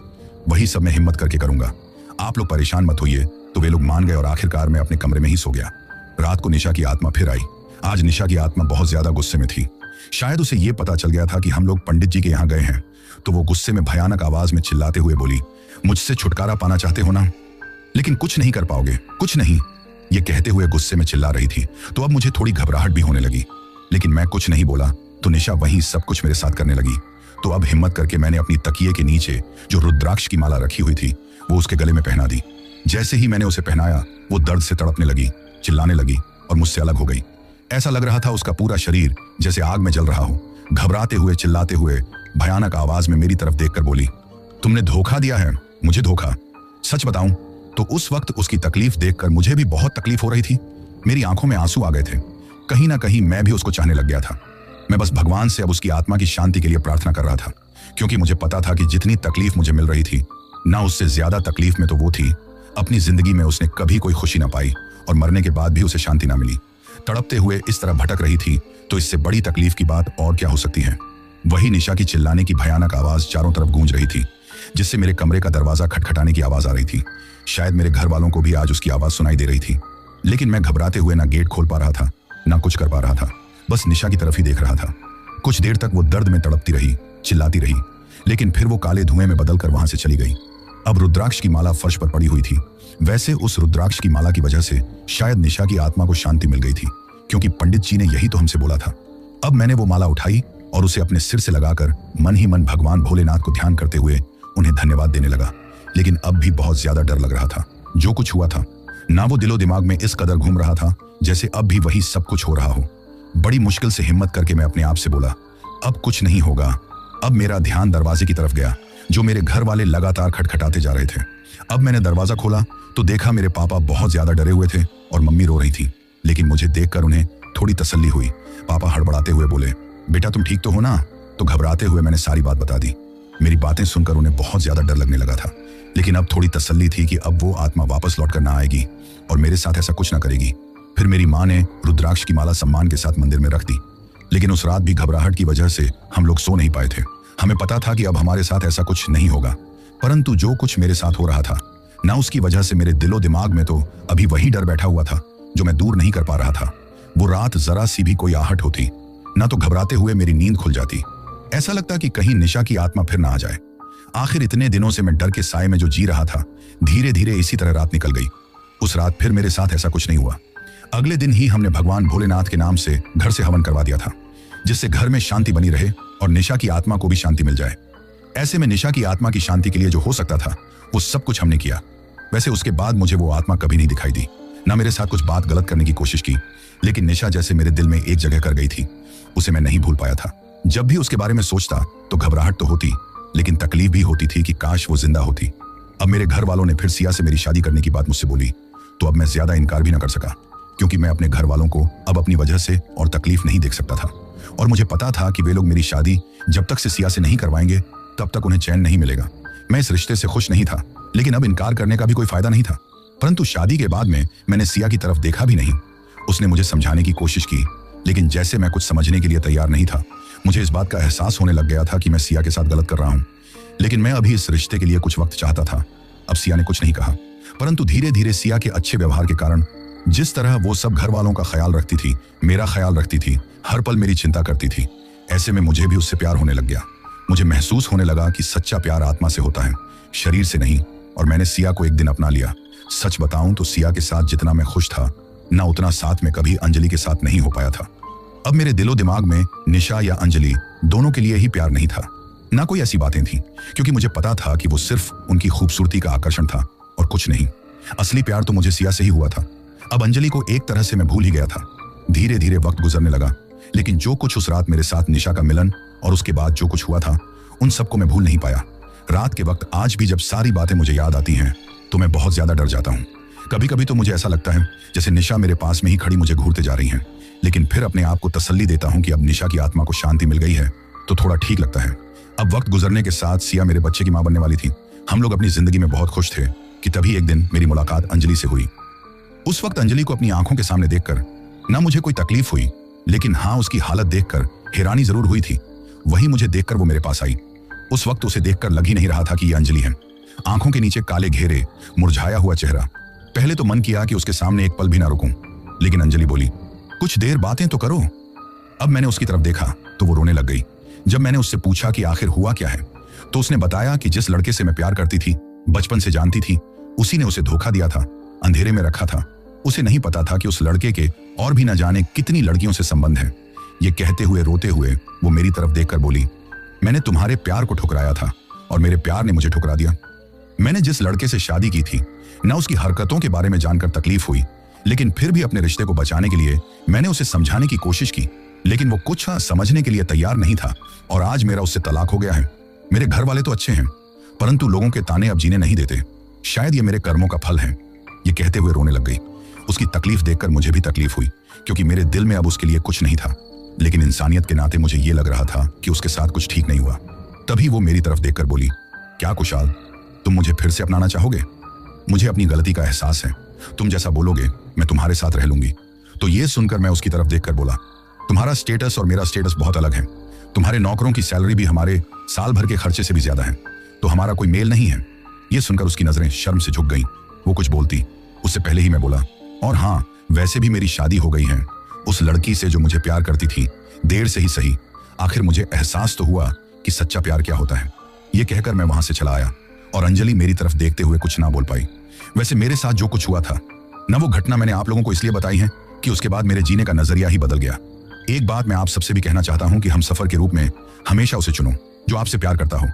वही सब मैं हिम्मत करके करूंगा। आप लोग परेशान मत होइए। तो वे लोग मान गए और आखिरकार मैं अपने कमरे में ही सो गया। रात को निशा की आत्मा फिर आई। आज निशा की आत्मा बहुत ज्यादा गुस्से में थी। शायद उसे ये पता चल गया था कि हम लोग पंडित जी के यहाँ गए हैं तो वो गुस्से में भयानक आवाज में चिल्लाते हुए बोली, मुझसे छुटकारा पाना चाहते हो ना, लेकिन कुछ नहीं कर पाओगे, कुछ नहीं। ये कहते हुए गुस्से में चिल्ला रही थी तो अब मुझे थोड़ी घबराहट भी होने लगी, लेकिन मैं कुछ नहीं बोला तो निशा वही सब कुछ मेरे साथ करने लगी। तो अब हिम्मत करके मैंने अपनी तकिए के नीचे जो रुद्राक्ष की माला रखी हुई थी वो उसके गले में पहना दी। जैसे ही मैंने उसे पहनाया वो दर्द से तड़पने लगी, चिल्लाने लगी और मुझसे अलग हो गई। ऐसा लग रहा था उसका पूरा शरीर जैसे आग में जल रहा हो। घबराते हुए चिल्लाते हुए भयानक आवाज में मेरी तरफ देखकर बोली, तुमने धोखा दिया है मुझे, धोखा। सच बताऊं तो उस वक्त उसकी तकलीफ देखकर मुझे भी बहुत तकलीफ हो रही थी। मेरी आंखों में आंसू आ गए थे। कहीं ना कहीं मैं भी उसको चाहने लग गया था। मैं बस भगवान से अब उसकी आत्मा की शांति के लिए प्रार्थना कर रहा था, क्योंकि मुझे पता था कि जितनी तकलीफ मुझे मिल रही थी ना उससे ज्यादा तकलीफ में तो वो थी। अपनी जिंदगी में उसने कभी कोई खुशी ना पाई और मरने के बाद भी उसे शांति ना मिली। तड़पते हुए इस तरह भटक रही थी तो इससे बड़ी तकलीफ की बात और क्या हो सकती है। वही निशा की चिल्लाने की भयानक आवाज चारों तरफ गूंज रही थी, जिससे मेरे कमरे का दरवाजा खटखटाने की आवाज आ रही थी। शायद मेरे घर वालों को भी आज उसकी आवाज सुनाई दे रही थी, लेकिन मैं घबराते हुए ना गेट खोल पा रहा था ना कुछ कर पा रहा था, बस निशा की तरफ ही देख रहा था। कुछ देर तक वो दर्द में तड़पती रही, चिल्लाती रही, लेकिन फिर वो काले धुएं में बदलकर वहां से चली गई। अब रुद्राक्ष की माला फर्श पर पड़ी हुई थी। वैसे उस रुद्राक्ष की माला की वजह से शायद निशा की आत्मा को शांति मिल गई थी, क्योंकि पंडित जी ने यही तो हमसे बोला था। अब मैंने वो माला उठाई और उसे अपने सिर से लगाकर मन ही मन भगवान भोलेनाथ को ध्यान करते हुए उन्हें धन्यवाद देने लगा। लेकिन अब भी बहुत ज्यादा डर लग रहा था। जो कुछ हुआ था ना वो दिलो दिमाग में इस कदर घूम रहा था जैसे अब भी वही सब कुछ हो रहा हो। बड़ी मुश्किल से हिम्मत करके मैं अपने आप से बोला, अब कुछ नहीं होगा। अब मेरा ध्यान दरवाजे की तरफ गया जो मेरे घर वाले लगातार खटखटाते जा रहे थे। अब मैंने दरवाजा खोला तो देखा मेरे पापा बहुत ज्यादा डरे हुए थे और मम्मी रो रही थी, लेकिन मुझे देखकर उन्हें थोड़ी तसल्ली हुई। पापा हड़बड़ाते हुए बोले, बेटा तुम ठीक तो हो ना? तो घबराते हुए मैंने सारी बात बता दी। मेरी बातें सुनकर उन्हें बहुत ज्यादा डर लगने लगा था, लेकिन अब थोड़ी तसल्ली थी कि अब वो आत्मा वापस लौट कर ना आएगी और मेरे साथ ऐसा कुछ ना करेगी। फिर मेरी माँ ने रुद्राक्ष की माला सम्मान के साथ मंदिर में रख दी, लेकिन उस रात भी घबराहट की वजह से हम लोग सो नहीं पाए थे। हमें पता था कि अब हमारे साथ ऐसा कुछ नहीं होगा, परंतु जो कुछ मेरे साथ हो रहा था ना उसकी वजह से मेरे दिलो दिमाग में तो अभी वही डर बैठा हुआ था जो मैं दूर नहीं कर पा रहा था। वो रात जरा सी भी कोई आहट होती ना तो घबराते हुए मेरी नींद खुल जाती। ऐसा लगता कि कहीं निशा की आत्मा फिर ना आ जाए। आखिर इतने दिनों से मैं डर के साए में जो जी रहा था, धीरे धीरे इसी तरह रात निकल गई। उस रात फिर मेरे साथ ऐसा कुछ नहीं हुआ। अगले दिन ही हमने भगवान भोलेनाथ के नाम से घर से हवन करवा दिया था, जिससे घर में शांति बनी रहे और निशा की आत्मा को भी शांति मिल जाए। ऐसे में निशा की आत्मा की शांति के लिए जो हो सकता था वो सब कुछ हमने किया। वैसे उसके बाद मुझे वो आत्मा कभी नहीं दिखाई दी, ना मेरे साथ कुछ बात गलत करने की कोशिश की, लेकिन निशा जैसे मेरे दिल में एक जगह कर गई थी उसे मैं नहीं भूल पाया था। जब भी उसके बारे में सोचता तो घबराहट तो होती, लेकिन तकलीफ भी होती थी कि काश वो जिंदा होती। अब मेरे घर वालों ने फिर सिया से मेरी शादी करने की बात मुझसे बोली तो अब मैं ज्यादा इनकार भी ना कर सका, क्योंकि मैं अपने घर वालों को अब अपनी वजह से और तकलीफ नहीं देख सकता था। और मुझे पता था कि वे लोग मेरी शादी जब तक से सिया से नहीं करवाएंगे तब तक उन्हें चैन नहीं मिलेगा। मैं इस रिश्ते से खुश नहीं था, लेकिन अब इनकार करने का भी कोई फायदा नहीं था। परंतु शादी के बाद में मैंने सिया की तरफ देखा भी नहीं। उसने मुझे समझाने की कोशिश की, लेकिन जैसे मैं कुछ समझने के लिए तैयार नहीं था। मुझे इस बात का एहसास होने लग गया था कि मैं सिया के साथ गलत कर रहा हूँ, लेकिन मैं अभी इस रिश्ते के लिए कुछ वक्त चाहता था। अब सिया ने कुछ नहीं कहा, परंतु धीरे धीरे सिया के अच्छे व्यवहार के कारण, जिस तरह वो सब घर वालों का ख्याल रखती थी, मेरा ख्याल रखती थी, हर पल मेरी चिंता करती थी, ऐसे में मुझे भी उससे प्यार होने लग गया। मुझे महसूस होने लगा कि सच्चा प्यार आत्मा से होता है, शरीर से नहीं। और मैंने सिया को एक दिन अपना लिया। सच बताऊं तो सिया के साथ जितना मैं खुश था ना उतना साथ में कभी अंजलि के साथ नहीं हो पाया था। अब मेरे दिलो दिमाग में निशा या अंजलि दोनों के लिए ही प्यार नहीं था, ना कोई ऐसी बातें थी, क्योंकि मुझे पता था कि वो सिर्फ उनकी खूबसूरती का आकर्षण था और कुछ नहीं। असली प्यार तो मुझे सिया से ही हुआ था। अब अंजलि को एक तरह से मैं भूल ही गया था। धीरे धीरे वक्त गुजरने लगा, लेकिन जो कुछ उस रात मेरे साथ निशा का मिलन और उसके बाद जो कुछ हुआ था उन सबको मैं भूल नहीं पाया। रात के वक्त आज भी जब सारी बातें मुझे याद आती हैं तो मैं बहुत ज्यादा डर जाता हूँ। कभी कभी तो मुझे ऐसा लगता है जैसे निशा मेरे पास में ही खड़ी मुझे घूरते जा रही हैं, लेकिन फिर अपने आप को तसल्ली देता हूँ कि अब निशा की आत्मा को शांति मिल गई है तो थोड़ा ठीक लगता है। अब वक्त गुजरने के साथ सिया मेरे बच्चे की माँ बनने वाली थी। हम लोग अपनी जिंदगी में बहुत खुश थे कि तभी एक दिन मेरी मुलाकात अंजलि से हुई। उस वक्त अंजलि को अपनी आंखों के सामने देखकर ना मुझे कोई तकलीफ हुई, लेकिन हाँ उसकी हालत देखकर हैरानी जरूर हुई थी। वही मुझे देखकर वो मेरे पास आई। उस वक्त उसे देखकर लग ही नहीं रहा था कि ये अंजलि है। आंखों के नीचे काले घेरे, मुरझाया हुआ चेहरा। पहले तो मन किया कि उसके सामने एक पल भी ना रुकूं, लेकिन अंजलि बोली, कुछ देर बातें तो करो। अब मैंने उसकी तरफ देखा तो वो रोने लग गई। जब मैंने उससे पूछा कि आखिर हुआ क्या है तो उसने बताया कि जिस लड़के से मैं प्यार करती थी, बचपन से जानती थी, उसी ने उसे धोखा दिया था, अंधेरे में रखा था। उसे नहीं पता था कि उस लड़के के और भी न जाने कितनी लड़कियों से संबंध है। ये कहते हुए रोते हुए वो मेरी तरफ देखकर बोली, मैंने तुम्हारे प्यार को ठुकराया था और मेरे प्यार ने मुझे ठुकरा दिया। मैंने जिस लड़के से शादी की थी, न उसकी हरकतों के बारे में जानकर तकलीफ हुई, लेकिन फिर भी अपने रिश्ते को बचाने के लिए मैंने उसे समझाने की कोशिश की, लेकिन वो कुछ समझने के लिए तैयार नहीं था और आज मेरा उससे तलाक हो गया है। मेरे घर वाले तो अच्छे हैं, परंतु लोगों के ताने अब जीने नहीं देते। शायद ये मेरे कर्मों का फल है। ये कहते हुए रोने लग गई। उसकी तकलीफ देखकर मुझे भी तकलीफ हुई, क्योंकि मेरे दिल में अब उसके लिए कुछ नहीं था, लेकिन इंसानियत के नाते मुझे ये लग रहा था कि उसके साथ कुछ ठीक नहीं हुआ। तभी वो मेरी तरफ देखकर बोली, क्या कुशाल, तुम मुझे फिर से अपनाना चाहोगे? मुझे अपनी गलती का एहसास है, तुम जैसा बोलोगे मैं तुम्हारे साथ रह लूंगी। तो ये सुनकर मैं उसकी तरफ देखकर बोला, तुम्हारा स्टेटस और मेरा स्टेटस बहुत अलग है। तुम्हारे नौकरों की सैलरी भी हमारे साल भर के खर्चे से भी ज्यादा है, तो हमारा कोई मेल नहीं है। ये सुनकर उसकी नजरें शर्म से झुक गईं। वो कुछ बोलती उससे पहले ही मैं बोला, और हाँ, वैसे भी मेरी शादी हो गई है उस लड़की से जो मुझे प्यार करती थी। देर से ही सही, आखिर मुझे एहसास तो हुआ कि सच्चा प्यार क्या होता है। ये कहकर मैं वहां से चला आया और अंजलि मेरी तरफ देखते हुए कुछ ना बोल पाई। वैसे मेरे साथ जो कुछ हुआ था न, वो घटना मैंने आप लोगों को इसलिए बताई है कि उसके बाद मेरे जीने का नजरिया ही बदल गया। एक बात मैं आप सबसे भी कहना चाहता हूं कि हम सफर के रूप में हमेशा उसे चुनो जो आपसे प्यार करता हो,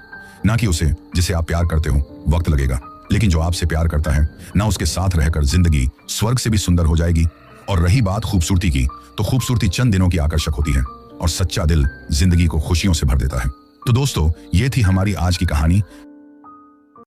ना कि उसे जिसे आप प्यार करते हो। वक्त लगेगा, लेकिन जो आपसे प्यार करता है ना, उसके साथ रहकर जिंदगी स्वर्ग से भी सुंदर हो जाएगी। और रही बात खूबसूरती की, तो खूबसूरती चंद दिनों की आकर्षक होती है और सच्चा दिल जिंदगी को खुशियों से भर देता है। तो दोस्तों, ये थी हमारी आज की कहानी।